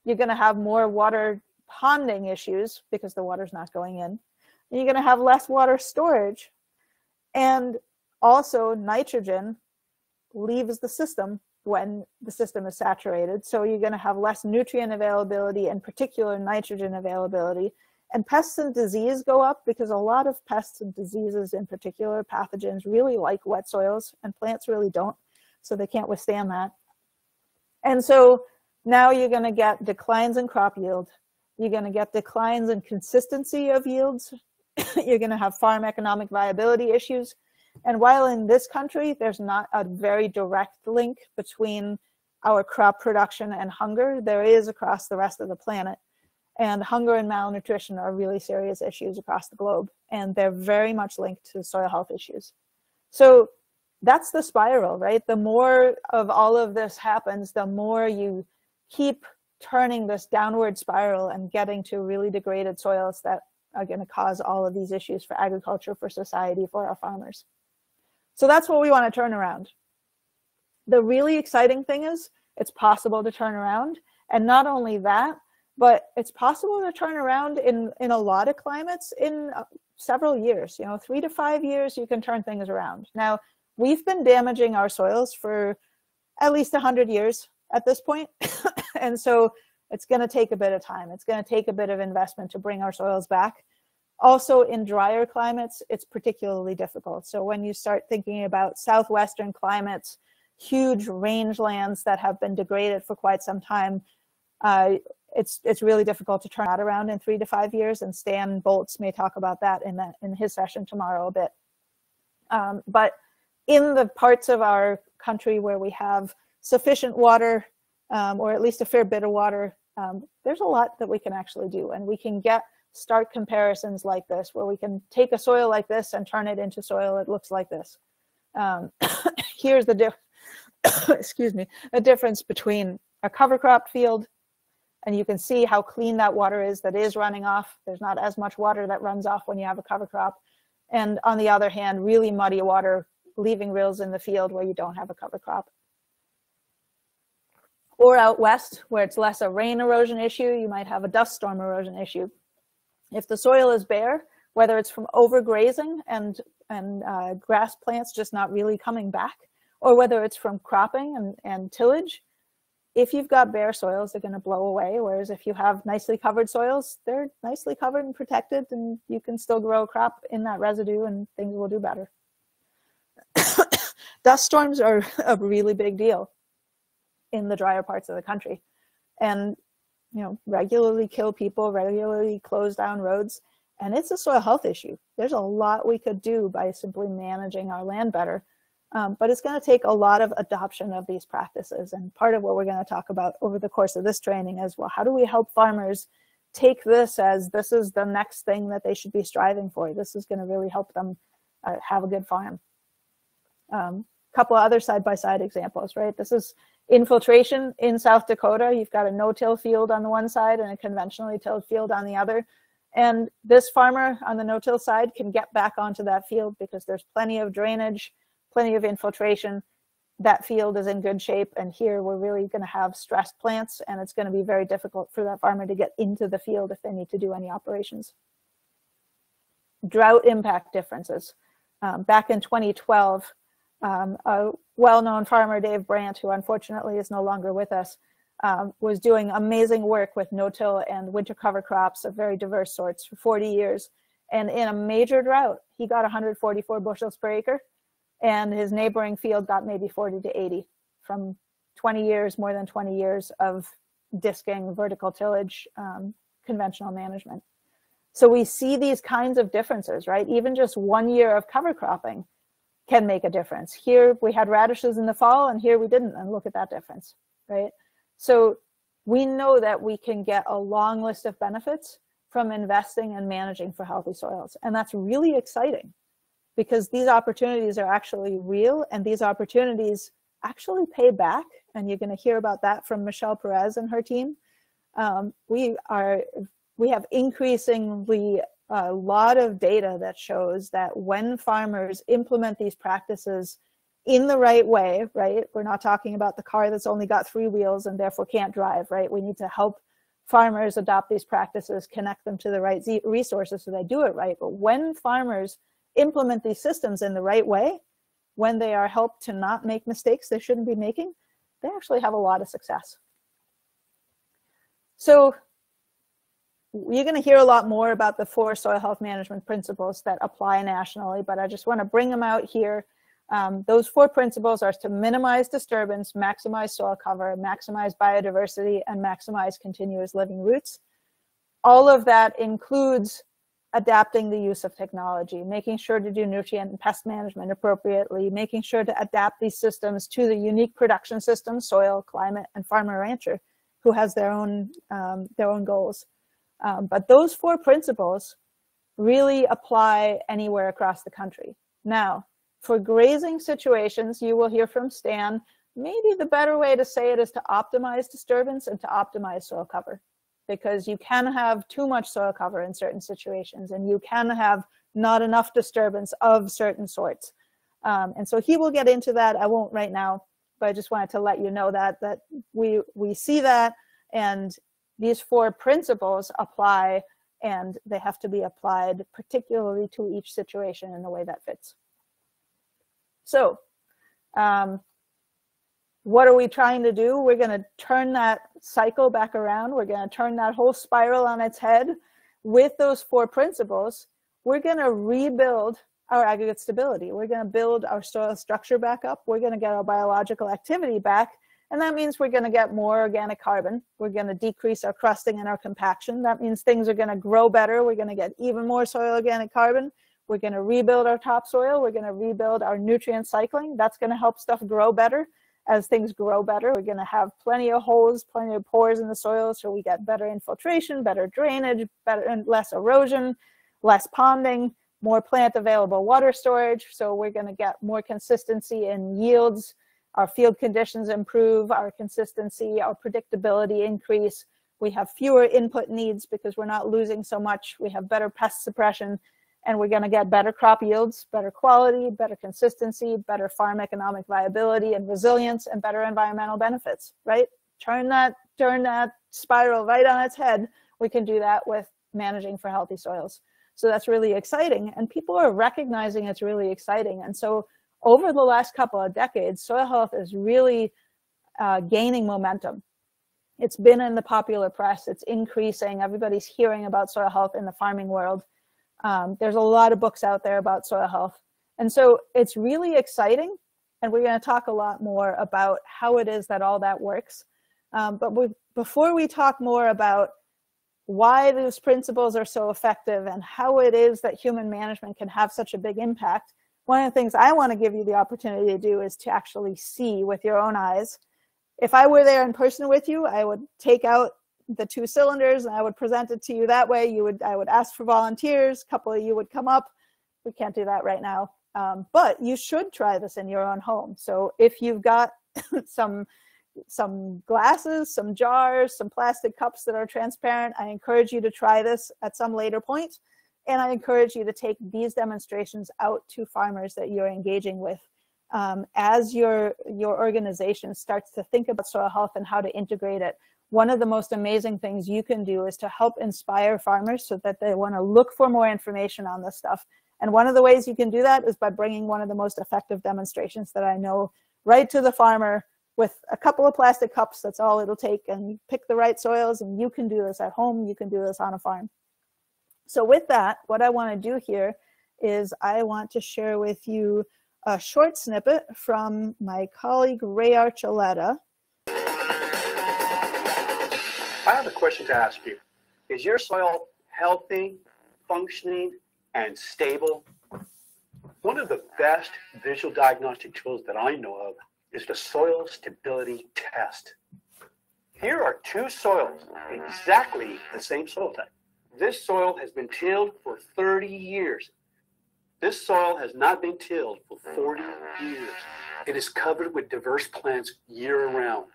you're going to have more water ponding issues because the water's not going in. And you're going to have less water storage, and also nitrogen leaves the system when the system is saturated. So you're going to have less nutrient availability, and particular nitrogen availability. And pests and disease go up because a lot of pests and diseases, in particular pathogens, really like wet soils, and plants really don't. So they can't withstand that. And so now you're going to get declines in crop yield. You're going to get declines in consistency of yields. You're going to have farm economic viability issues. And while in this country, there's not a very direct link between our crop production and hunger, there is across the rest of the planet. And hunger and malnutrition are really serious issues across the globe, and they're very much linked to soil health issues. So that's the spiral, right? The more of all of this happens, the more you keep turning this downward spiral and getting to really degraded soils that are going to cause all of these issues for agriculture, for society, for our farmers. So that's what we want to turn around. The really exciting thing is it's possible to turn around. And not only that, but it's possible to turn around in a lot of climates in several years. 3 to 5 years, you can turn things around. Now, we've been damaging our soils for at least 100 years at this point. And so it's going to take a bit of time. It's going to take a bit of investment to bring our soils back. Also, in drier climates, it's particularly difficult. So when you start thinking about southwestern climates, huge rangelands that have been degraded for quite some time, it's really difficult to turn that around in 3 to 5 years. And Stan Boltz may talk about that in his session tomorrow a bit. But in the parts of our country where we have sufficient water, or at least a fair bit of water, there's a lot that we can actually do. And we can start comparisons like this, where we can take a soil like this and turn it into soil that looks like this. Here's the excuse me, the difference between a cover crop field, and you can see how clean that water is that is running off. There's not as much water that runs off when you have a cover crop. And on the other hand, really muddy water leaving rills in the field where you don't have a cover crop. Or out west, where it's less a rain erosion issue, you might have a dust storm erosion issue. If the soil is bare, whether it's from overgrazing and grass plants just not really coming back, or whether it's from cropping and tillage, if you've got bare soils, they're going to blow away. Whereas if you have nicely covered soils, they're nicely covered and protected, and you can still grow a crop in that residue and things will do better. Dust storms are a really big deal in the drier parts of the country, and regularly kill people, regularly close down roads, and it's a soil health issue. There's a lot we could do by simply managing our land better, but it's going to take a lot of adoption of these practices. And part of what we're going to talk about over the course of this training is, well, how do we help farmers take this as this is the next thing that they should be striving for? This is going to really help them have a good farm. Couple of other side-by-side examples, right? This is infiltration in South Dakota. You've got a no-till field on the one side and a conventionally tilled field on the other. And this farmer on the no-till side can get back onto that field because there's plenty of drainage, plenty of infiltration. That field is in good shape. And here we're really going to have stressed plants, and it's going to be very difficult for that farmer to get into the field if they need to do any operations. Drought impact differences. Back in 2012, a well-known farmer, Dave Brandt, who unfortunately is no longer with us, was doing amazing work with no-till and winter cover crops of very diverse sorts for 40 years. And in a major drought, he got 144 bushels per acre, and his neighboring field got maybe 40 to 80 from 20 years, more than 20 years of disking, vertical tillage, conventional management. So we see these kinds of differences, right? Even just 1 year of cover cropping can make a difference. Here we had radishes in the fall, and here we didn't, and look at that difference, right? So we know that we can get a long list of benefits from investing and managing for healthy soils. And that's really exciting because these opportunities are actually real, and these opportunities actually pay back. And you're going to hear about that from Michelle Perez and her team. We have increasingly a lot of data that shows that when farmers implement these practices in the right way, right? We're not talking about the car that's only got 3 wheels and therefore can't drive, right? We need to help farmers adopt these practices, connect them to the right resources so they do it right. But when farmers implement these systems in the right way, when they are helped to not make mistakes they shouldn't be making, they actually have a lot of success. So you're going to hear a lot more about the 4 soil health management principles that apply nationally, but I just want to bring them out here. Those 4 principles are to minimize disturbance, maximize soil cover, maximize biodiversity, and maximize continuous living roots. All of that includes adapting the use of technology, making sure to do nutrient and pest management appropriately, making sure to adapt these systems to the unique production systems, soil, climate, and farmer rancher who has their own goals. But those 4 principles really apply anywhere across the country. Now, for grazing situations, you will hear from Stan, maybe the better way to say it is to optimize disturbance and to optimize soil cover, because you can have too much soil cover in certain situations, and you can have not enough disturbance of certain sorts. And so he will get into that. I won't right now, but I just wanted to let you know that we see that, and these 4 principles apply, and they have to be applied particularly to each situation in the way that fits. So what are we trying to do? We're going to turn that cycle back around. We're going to turn that whole spiral on its head. With those 4 principles, we're going to rebuild our aggregate stability. We're going to build our soil structure back up. We're going to get our biological activity back. And that means we're going to get more organic carbon. We're going to decrease our crusting and our compaction. That means things are going to grow better. We're going to get even more soil organic carbon. We're going to rebuild our topsoil. We're going to rebuild our nutrient cycling. That's going to help stuff grow better. As things grow better, we're going to have plenty of holes, plenty of pores in the soil, so we get better infiltration, better drainage, better and less erosion, less ponding, more plant available water storage. So we're going to get more consistency in yields. Our field conditions improve, our consistency, our predictability increase. We have fewer input needs because we're not losing so much. We have better pest suppression, and we're going to get better crop yields, better quality, better consistency, better farm economic viability and resilience, and better environmental benefits, right? Turn that spiral right on its head. We can do that with managing for healthy soils. So that's really exciting, and people are recognizing it's really exciting. And so over the last couple of decades, soil health is really gaining momentum. It's been in the popular press, it's increasing. Everybody's hearing about soil health in the farming world. There's a lot of books out there about soil health. And so it's really exciting, and we're going to talk a lot more about how it is that all that works. But before we talk more about why those principles are so effective and how it is that human management can have such a big impact, one of the things I want to give you the opportunity to do is to actually see with your own eyes. If I were there in person with you, I would take out the 2 cylinders and I would present it to you that way. I would ask for volunteers. A couple of you would come up, we can't do that right now. But you should try this in your own home. So if you've got some glasses, some jars, some plastic cups that are transparent, I encourage you to try this at some later point. And I encourage you to take these demonstrations out to farmers that you're engaging with as your organization starts to think about soil health and how to integrate it. One of the most amazing things you can do is to help inspire farmers so that they want to look for more information on this stuff. And one of the ways you can do that is by bringing one of the most effective demonstrations that I know right to the farmer with a couple of plastic cups. That's all it'll take. And you pick the right soils, and you can do this at home. You can do this on a farm. So with that, what I want to do here is I want to share with you a short snippet from my colleague Ray Archuleta. I have a question to ask you. Is your soil healthy, functioning, and stable? One of the best visual diagnostic tools that I know of is the soil stability test. Here are two soils, exactly the same soil type. This soil has been tilled for 30 years. This soil has not been tilled for 40 years. It is covered with diverse plants year-round.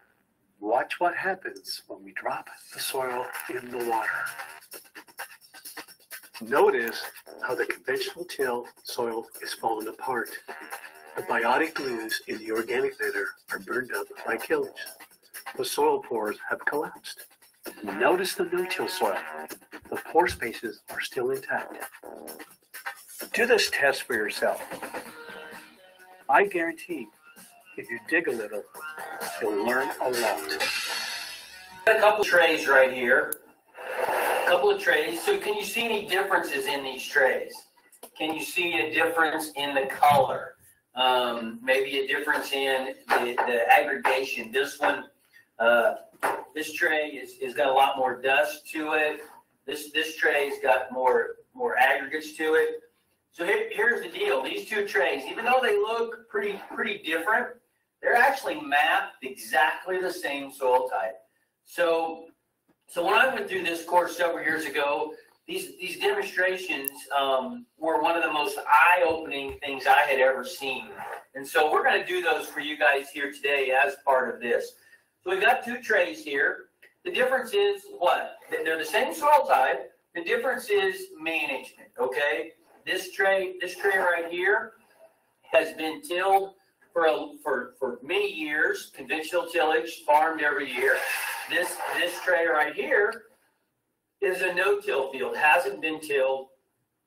Watch what happens when we drop the soil in the water. Notice how the conventional till soil is falling apart. The biotic glues in the organic matter are burned up by tillage. The soil pores have collapsed. Notice the no-till soil. The pore spaces are still intact. Do this test for yourself. I guarantee if you dig a little, you'll learn a lot. A couple of trays right here. A couple of trays. So can you see any differences in these trays? Can you see a difference in the color? Maybe a difference in the aggregation. This one, this tray is got a lot more dust to it. This tray's got more aggregates to it. So here's the deal. These two trays, even though they look pretty different, they're actually mapped exactly the same soil type. So when I went through this course several years ago, these demonstrations were one of the most eye-opening things I had ever seen. And so we're going to do those for you guys here today as part of this. So we've got two trays here. The difference is what? They're the same soil type. The difference is management, okay? This tray right here has been tilled for many years, conventional tillage, farmed every year. This tray right here is a no-till field, hasn't been tilled,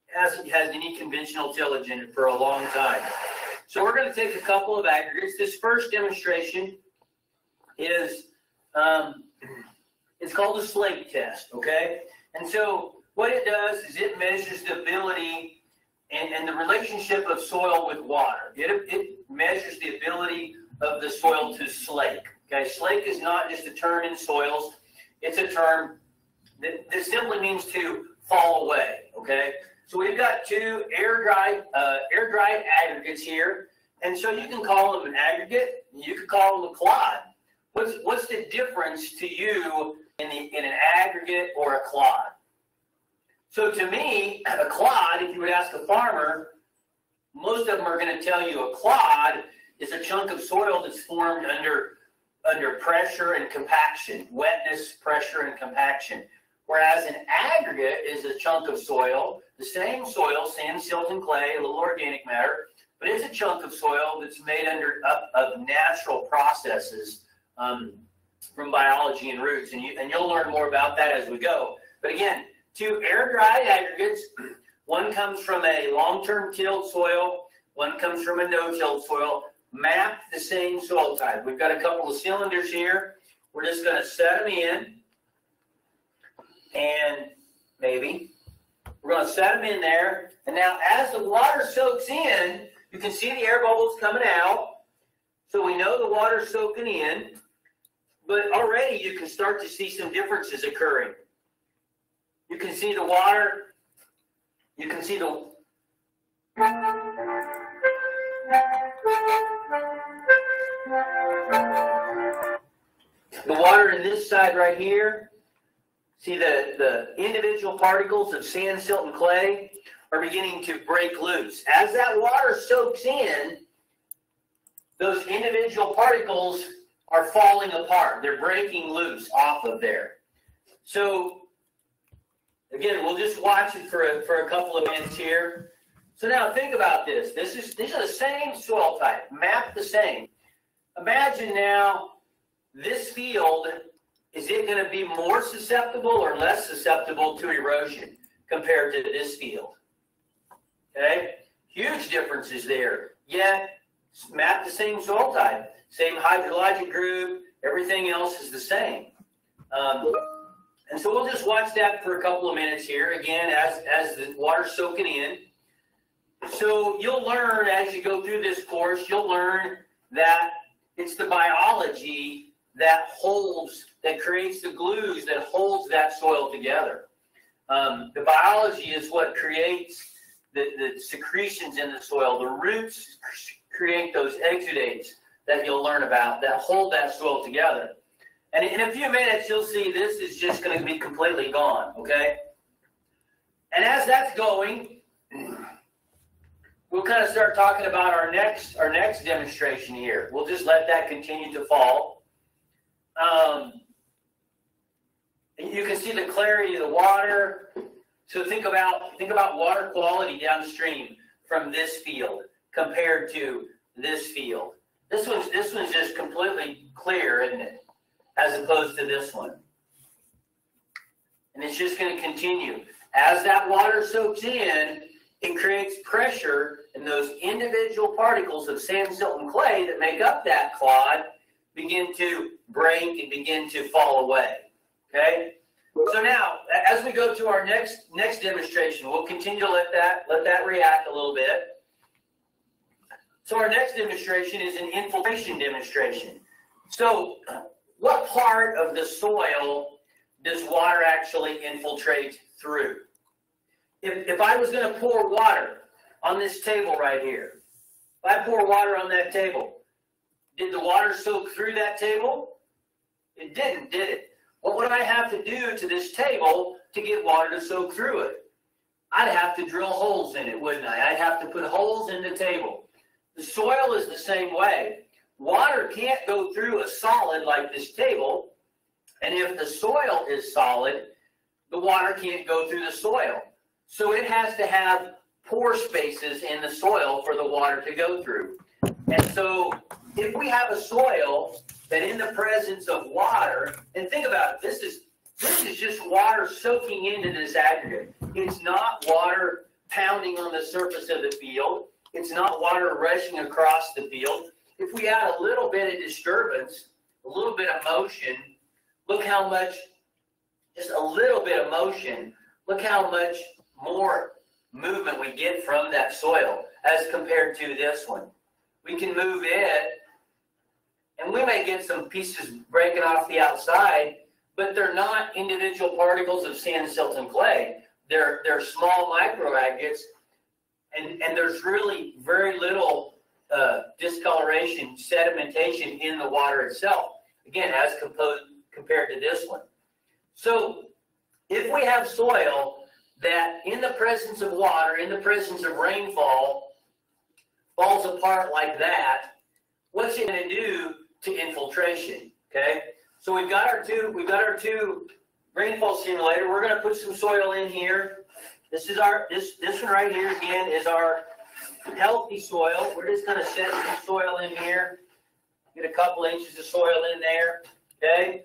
hasn't had any conventional tillage in it for a long time. So we're going to take a couple of aggregates. This first demonstration is it's called a slate test, okay? And so what it does is it measures the ability and the relationship of soil with water. It measures the ability of the soil to slake. Okay, slake is not just a term in soils. It's a term that simply means to fall away, okay? So we've got two air-dried aggregates here. And so you can call them an aggregate, you can call them a clod. What's the difference to you in an aggregate or a clod? So to me, a clod, if you would ask a farmer, most of them are going to tell you a clod is a chunk of soil that's formed under pressure and compaction, wetness, pressure, and compaction. Whereas an aggregate is a chunk of soil, the same soil, sand, silt, and clay, a little organic matter, but it's a chunk of soil that's made up of natural processes from biology and roots, and you'll learn more about that as we go. But again, two air-dried aggregates. One comes from a long-term tilled soil. One comes from a no-tilled soil. Map the same soil type. We've got a couple of cylinders here. We're just going to set them in. And maybe we're going to set them in there. And now as the water soaks in, you can see the air bubbles coming out. So we know the water's soaking in. But already you can start to see some differences occurring. You can see the water. You can see the water in this side right here. See the individual particles of sand, silt, and clay. are beginning to break loose. As that water soaks in, those individual particles are falling apart. They're breaking loose off of there. So again, we'll just watch it for a couple of minutes here. So now think about this. These are the same soil type, mapped the same. Imagine now this field, is it going to be more susceptible or less susceptible to erosion compared to this field? Okay, huge differences there. Yet, map the same soil type, same hydrologic group, everything else is the same. And so we'll just watch that for a couple of minutes here, again, as the water's soaking in. So you'll learn as you go through this course, you'll learn that it's the biology that creates the glues that holds that soil together. The biology is what creates the secretions in the soil. The roots create those exudates that you'll learn about that hold that soil together. And in a few minutes, you'll see this is just going to be completely gone, okay? And as that's going, we'll kind of start talking about our next demonstration here. We'll just let that continue to fall. You can see the clarity of the water. So think about water quality downstream from this field compared to this field. This one's just completely clear, isn't it? As opposed to this one. And it's just going to continue. As that water soaks in, it creates pressure, and those individual particles of sand, silt, and clay that make up that clod begin to break and begin to fall away. Okay? So now, as we go to our next demonstration, we'll continue to let that react a little bit. So our next demonstration is an infiltration demonstration. So what part of the soil does water actually infiltrate through? If I was going to pour water on this table right here, if I pour water on that table, did the water soak through that table? It didn't, did it? What would I have to do to this table to get water to soak through it? I'd have to drill holes in it, wouldn't I? I'd have to put holes in the table. The soil is the same way. Water can't go through a solid like this table, and if the soil is solid, the water can't go through the soil. So it has to have pore spaces in the soil for the water to go through. And so if we have a soil that in the presence of water, and think about it, this is just water soaking into this aggregate. It's not water pounding on the surface of the field. It's not water rushing across the field. If we add a little bit of disturbance, a little bit of motion, look how much, just a little bit of motion, look how much more movement we get from that soil as compared to this one. We can move it, and we may get some pieces breaking off the outside, but they're not individual particles of sand, silt, and clay. They're small microaggregates, and there's really very little discoloration, sedimentation in the water itself. Again, as compared to this one. So if we have soil that in the presence of water, in the presence of rainfall, falls apart like that, what's it going to do to infiltration? Okay, so we've got our two rainfall simulator. We're going to put some soil in here. This is this one right here again is our healthy soil. We're just going to set some soil in here. Get a couple inches of soil in there. Okay.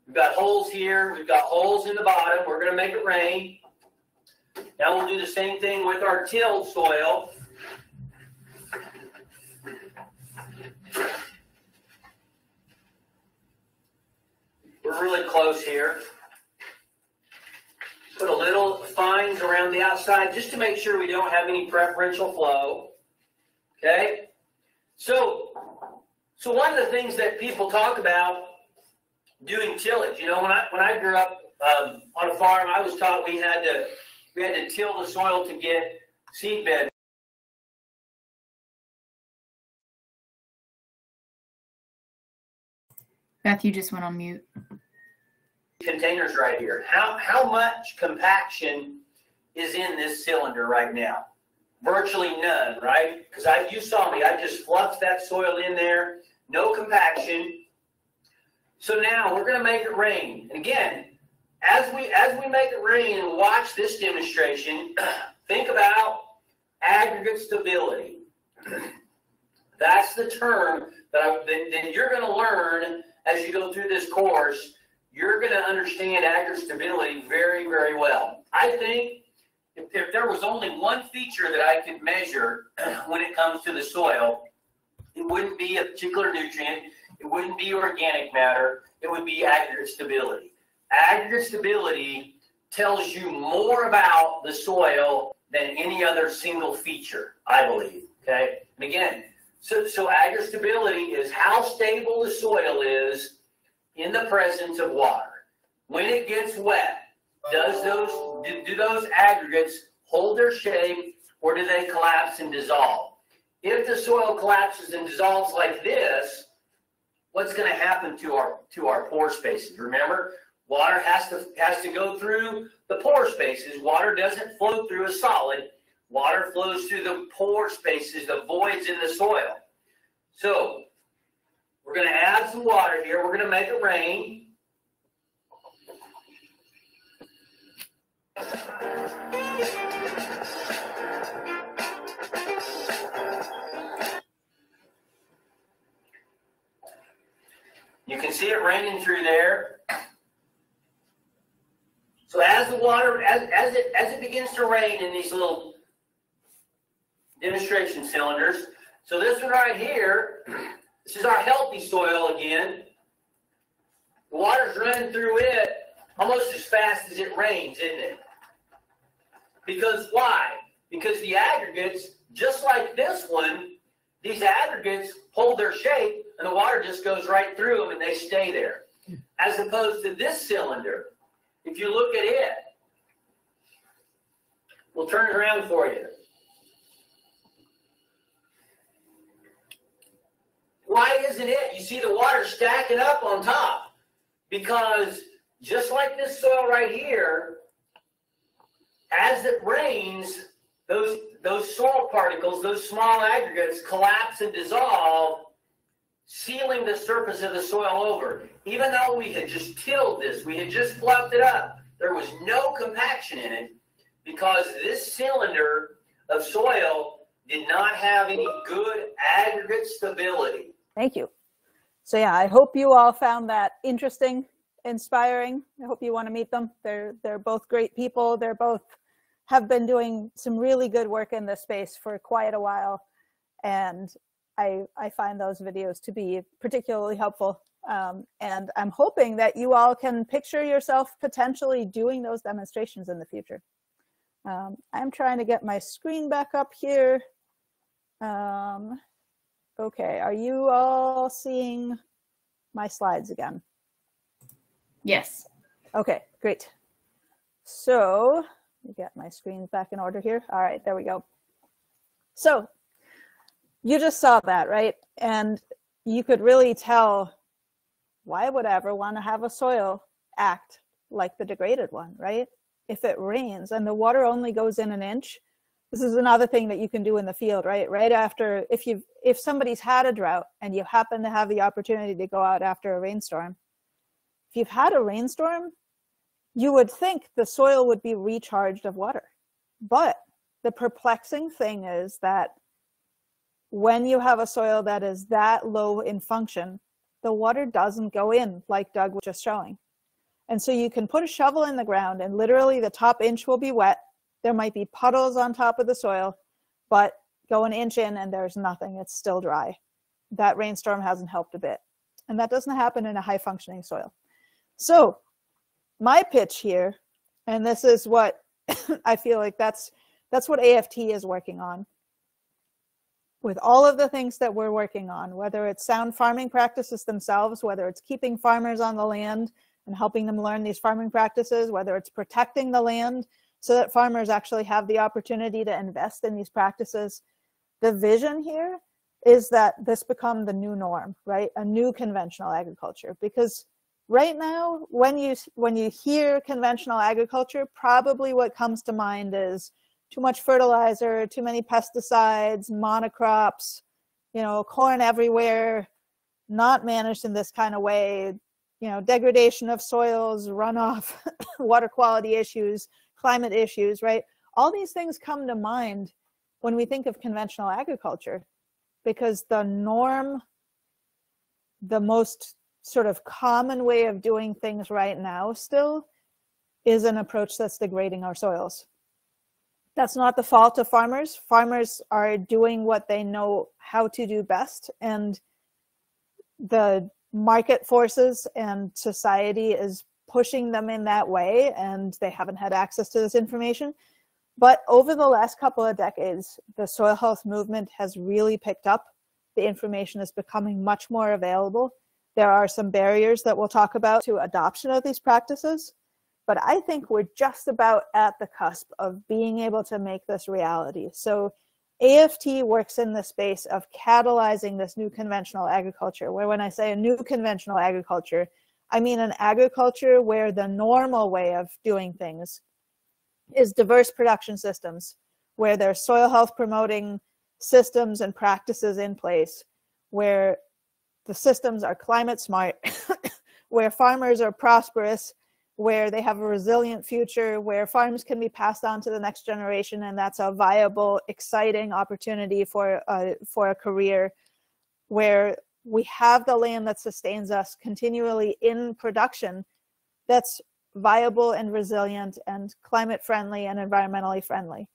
We've got holes here. We've got holes in the bottom. We're going to make it rain. Now we'll do the same thing with our tilled soil. We're really close here. Put a little fines around the outside just to make sure we don't have any preferential flow. Okay? So one of the things that people talk about doing tillage, you know, when I grew up on a farm, I was taught we had to till the soil to get seed bed. Beth, you just went on mute. Containers right here. How much compaction is in this cylinder right now? Virtually none, right? Because you saw me, I just fluxed that soil in there, no compaction. So now we're going to make it rain. And again, as we make it rain and watch this demonstration, think about aggregate stability. That's the term that you're going to learn as you go through this course. You're going to understand aggregate stability very, very well. I think if there was only one feature that I could measure when it comes to the soil, it wouldn't be a particular nutrient, it wouldn't be organic matter, it would be aggregate stability. Aggregate stability tells you more about the soil than any other single feature, I believe, okay? And again, so aggregate stability is how stable the soil is in the presence of water. When it gets wet, do those aggregates hold their shape, or do they collapse and dissolve? If the soil collapses and dissolves like this, what's going to happen to our pore spaces? Remember, water has to go through the pore spaces. Water doesn't flow through a solid. Water flows through the pore spaces, the voids in the soil. So we're going to add some water here. We're going to make it rain. You can see it raining through there. So as the water, as it begins to rain in these little demonstration cylinders, so this one right here, this is our healthy soil again. The water's running through it almost as fast as it rains, isn't it? Because why? Because the aggregates, just like this one, these aggregates hold their shape and the water just goes right through them and they stay there. As opposed to this cylinder, if you look at it, we'll turn it around for you. Why isn't it? You see the water stacking up on top. Because just like this soil right here, as it rains, those soil particles, those small aggregates collapse and dissolve, sealing the surface of the soil over. Even though we had just tilled this, we had just fluffed it up, there was no compaction in it because this cylinder of soil did not have any good aggregate stability. Thank you. So yeah, I hope you all found that interesting, inspiring. I hope you want to meet them. They're both great people. They're both have been doing some really good work in this space for quite a while. And I find those videos to be particularly helpful. And I'm hoping that you all can picture yourself potentially doing those demonstrations in the future. I'm trying to get my screen back up here. Okay, are you all seeing my slides again? Yes. Okay, great. So let me get my screen back in order here. All right, there we go. So you just saw that, right? And you could really tell, why would I ever want to have a soil act like the degraded one, right? If it rains and the water only goes in an inch, this is another thing that you can do in the field, right? Right after, if somebody's had a drought and you happen to have the opportunity to go out after a rainstorm, if you've had a rainstorm, you would think the soil would be recharged of water. But the perplexing thing is that when you have a soil that is that low in function, the water doesn't go in like Doug was just showing. And so you can put a shovel in the ground and literally the top inch will be wet. There might be puddles on top of the soil, but go an inch in and there's nothing. It's still dry. That rainstorm hasn't helped a bit. And that doesn't happen in a high functioning soil. So my pitch here, and this is what I feel like that's what AFT is working on. With all of the things that we're working on, whether it's sound farming practices themselves, whether it's keeping farmers on the land and helping them learn these farming practices, whether it's protecting the land so that farmers actually have the opportunity to invest in these practices. The vision here is that this become the new norm, right? A new conventional agriculture, because right now, when you hear conventional agriculture, probably what comes to mind is too much fertilizer, too many pesticides, monocrops, you know, corn everywhere, not managed in this kind of way, you know, degradation of soils, runoff, water quality issues, climate issues, right? All these things come to mind when we think of conventional agriculture, because the norm, the most sort of common way of doing things right now still is an approach that's degrading our soils. That's not the fault of farmers. Farmers are doing what they know how to do best, and the market forces and society is pushing them in that way, and they haven't had access to this information. But over the last couple of decades, the soil health movement has really picked up. The information is becoming much more available. There are some barriers that we'll talk about to adoption of these practices, but I think we're just about at the cusp of being able to make this reality. So AFT works in the space of catalyzing this new conventional agriculture, where when I say a new conventional agriculture, I mean an agriculture where the normal way of doing things is diverse production systems, where there's soil health promoting systems and practices in place, where the systems are climate smart, where farmers are prosperous, where they have a resilient future, where farms can be passed on to the next generation, and that's a viable, exciting opportunity for a career, where we have the land that sustains us continually in production that's viable and resilient and climate friendly and environmentally friendly,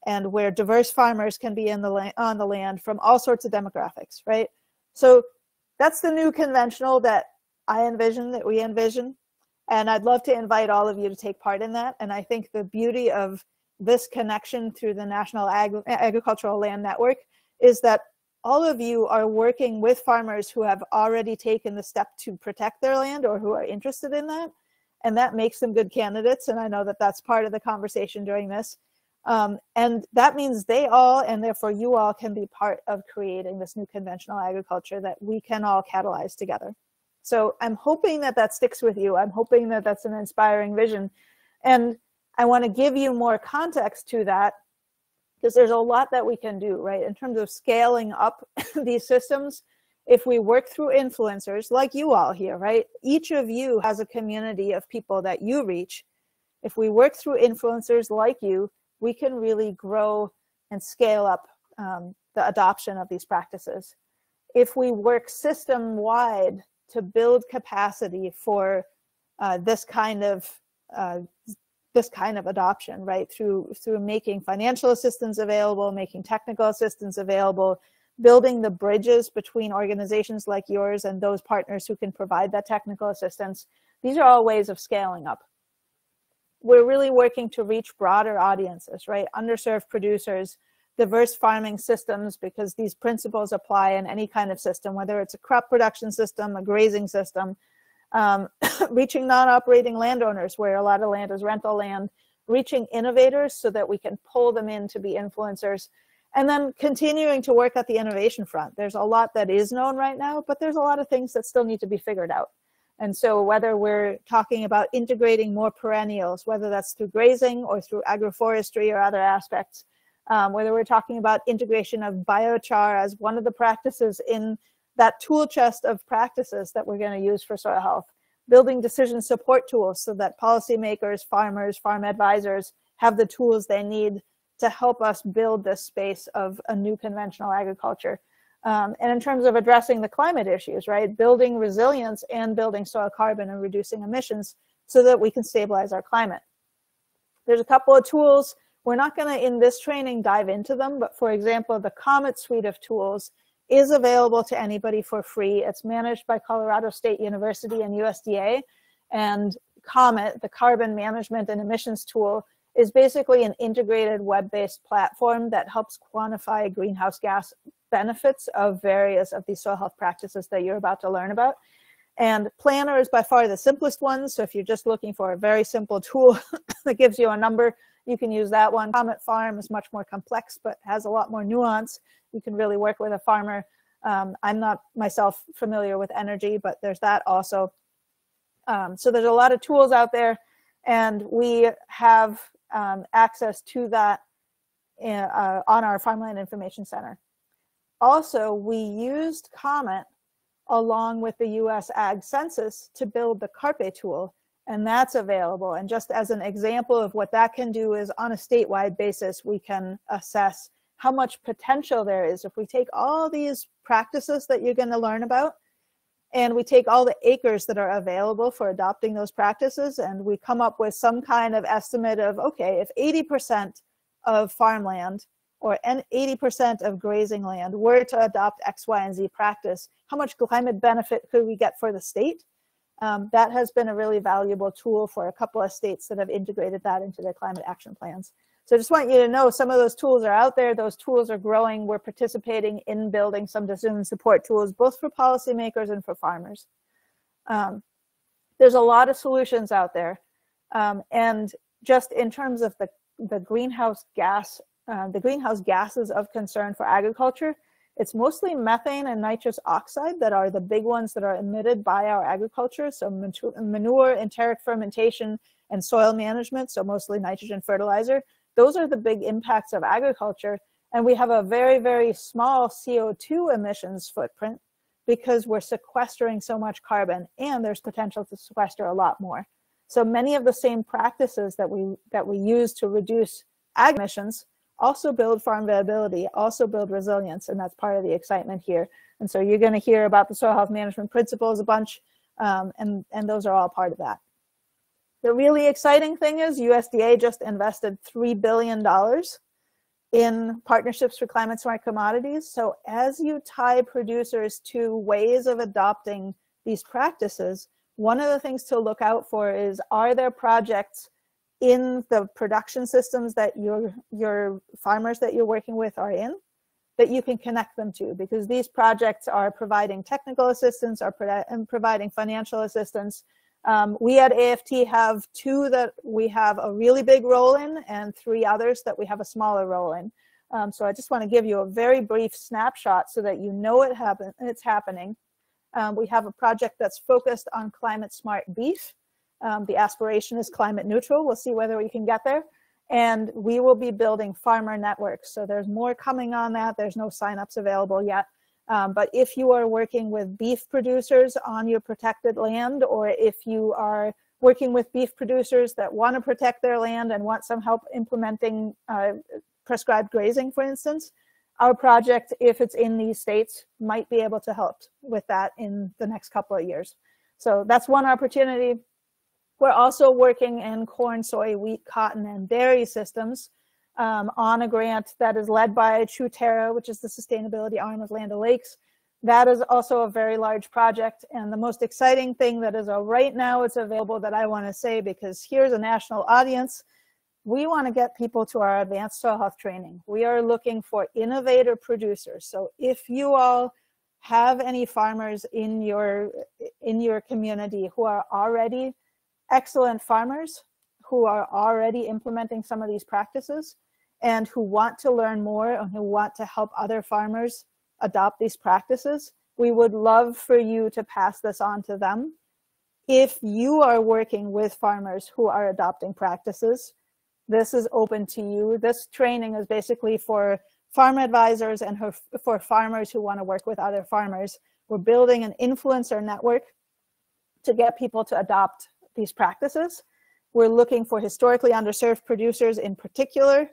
and where diverse farmers can be on the land from all sorts of demographics, right? So that's the new conventional that I envision, that we envision. And I'd love to invite all of you to take part in that. And I think the beauty of this connection through the National Agricultural Land Network is that all of you are working with farmers who have already taken the step to protect their land or who are interested in that. And that makes them good candidates. And I know that that's part of the conversation during this. And that means they all, and therefore you all, can be part of creating this new conventional agriculture that we can all catalyze together. So I'm hoping that that sticks with you. I'm hoping that that's an inspiring vision. And I want to give you more context to that, because there's a lot that we can do, right? In terms of scaling up these systems, if we work through influencers like you all here, right? Each of you has a community of people that you reach. If we work through influencers like you, we can really grow and scale up the adoption of these practices. If we work system-wide to build capacity for this kind of adoption, right? Through making financial assistance available, making technical assistance available, building the bridges between organizations like yours and those partners who can provide that technical assistance. These are all ways of scaling up. We're really working to reach broader audiences, right? Underserved producers, diverse farming systems, because these principles apply in any kind of system, whether it's a crop production system, a grazing system, reaching non-operating landowners where a lot of land is rental land, reaching innovators so that we can pull them in to be influencers, and then continuing to work at the innovation front. There's a lot that is known right now, but there's a lot of things that still need to be figured out. And so whether we're talking about integrating more perennials, whether that's through grazing or through agroforestry or other aspects, whether we're talking about integration of biochar as one of the practices in that tool chest of practices that we're going to use for soil health, building decision support tools so that policymakers, farmers, farm advisors have the tools they need to help us build this space of a new conventional agriculture. And in terms of addressing the climate issues, right, building resilience and building soil carbon and reducing emissions so that we can stabilize our climate. There's a couple of tools. We're not going to, in this training, dive into them, but for example, the COMET suite of tools is available to anybody for free. It's managed by Colorado State University and USDA. And COMET, the Carbon Management and Emissions Tool, is basically an integrated web-based platform that helps quantify greenhouse gas benefits of various of these soil health practices that you're about to learn about. And Planner is by far the simplest one. So if you're just looking for a very simple tool that gives you a number, you can use that one. Comet Farm is much more complex, but has a lot more nuance. You can really work with a farmer. I'm not myself familiar with energy, but there's that also. So there's a lot of tools out there, and we have access to that on our Farmland Information Center. Also, we used COMET along with the US Ag Census to build the CARPE tool, and that's available. And just as an example of what that can do is on a statewide basis, we can assess how much potential there is. If we take all these practices that you're going to learn about, and we take all the acres that are available for adopting those practices, and we come up with some kind of estimate of, okay, if 80% of farmland or 80% of grazing land were to adopt X, Y, and Z practice, how much climate benefit could we get for the state? That has been a really valuable tool for a couple of states that have integrated that into their climate action plans. So I just want you to know some of those tools are out there. Those tools are growing. We're participating in building some decision support tools, both for policymakers and for farmers. There's a lot of solutions out there. And just in terms of the greenhouse gases of concern for agriculture, it's mostly methane and nitrous oxide that are the big ones that are emitted by our agriculture. So manure, enteric fermentation, and soil management, so mostly nitrogen fertilizer. Those are the big impacts of agriculture. And we have a very, very small CO2 emissions footprint because we're sequestering so much carbon, and there's potential to sequester a lot more. So many of the same practices that we use to reduce ag emissions also build farm viability, also build resilience, and that's part of the excitement here. And so you're going to hear about the soil health management principles a bunch, and those are all part of that. The really exciting thing is USDA just invested $3 billion in partnerships for climate smart commodities. So as you tie producers to ways of adopting these practices, one of the things to look out for is, are there projects in the production systems that your farmers that you're working with are in, that you can connect them to? Because these projects are providing technical assistance, and providing financial assistance. We at AFT have 2 that we have a really big role in, and 3 others that we have a smaller role in. So I just want to give you a very brief snapshot so that you know it's happening. We have a project that's focused on climate smart beef. The aspiration is climate neutral. We'll see whether we can get there. And we will be building farmer networks. So there's more coming on that. There's no signups available yet. But if you are working with beef producers on your protected land, or if you are working with beef producers that want to protect their land and want some help implementing prescribed grazing, for instance, our project, if it's in these states, might be able to help with that in the next couple of years. So that's one opportunity. We're also working in corn, soy, wheat, cotton, and dairy systems on a grant that is led by Truterra, which is the sustainability arm of Land O'Lakes. That is also a very large project. And the most exciting thing that is right now it's available that I want to say, because here's a national audience, we want to get people to our advanced soil health training. We are looking for innovator producers. So if you all have any farmers in your community who are already excellent farmers, who are already implementing some of these practices, and who want to learn more and who want to help other farmers adopt these practices, we would love for you to pass this on to them. If you are working with farmers who are adopting practices, this is open to you. This training is basically for farm advisors and for farmers who want to work with other farmers. We're building an influencer network to get people to adopt these practices. We're looking for historically underserved producers in particular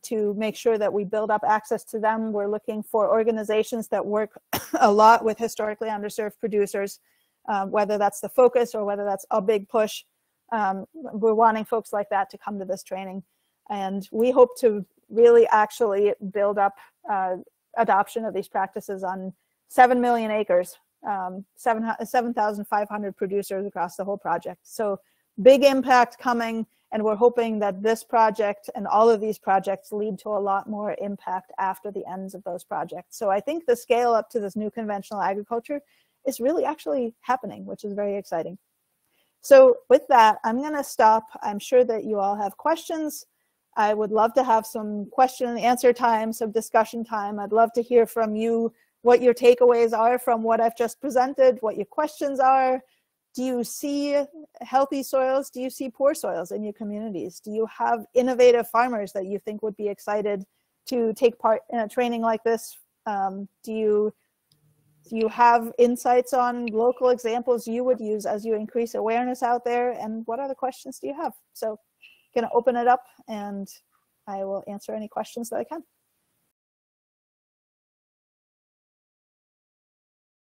to make sure that we build up access to them. We're looking for organizations that work a lot with historically underserved producers, whether that's the focus or whether that's a big push. We're wanting folks like that to come to this training. And we hope to really actually build up adoption of these practices on 7 million acres, 7,500 producers across the whole project. So big impact coming, and we're hoping that this project and all of these projects lead to a lot more impact after the ends of those projects. So I think the scale up to this new conventional agriculture is really actually happening, which is very exciting. So with that, I'm going to stop. I'm sure that you all have questions. I would love to have some question and answer time, some discussion time. I'd love to hear from you what your takeaways are from what I've just presented, what your questions are. Do you see healthy soils? Do you see poor soils in your communities? Do you have innovative farmers that you think would be excited to take part in a training like this? Do you have insights on local examples you would use as you increase awareness out there? And what other questions do you have? So I'm going to open it up and I will answer any questions that I can.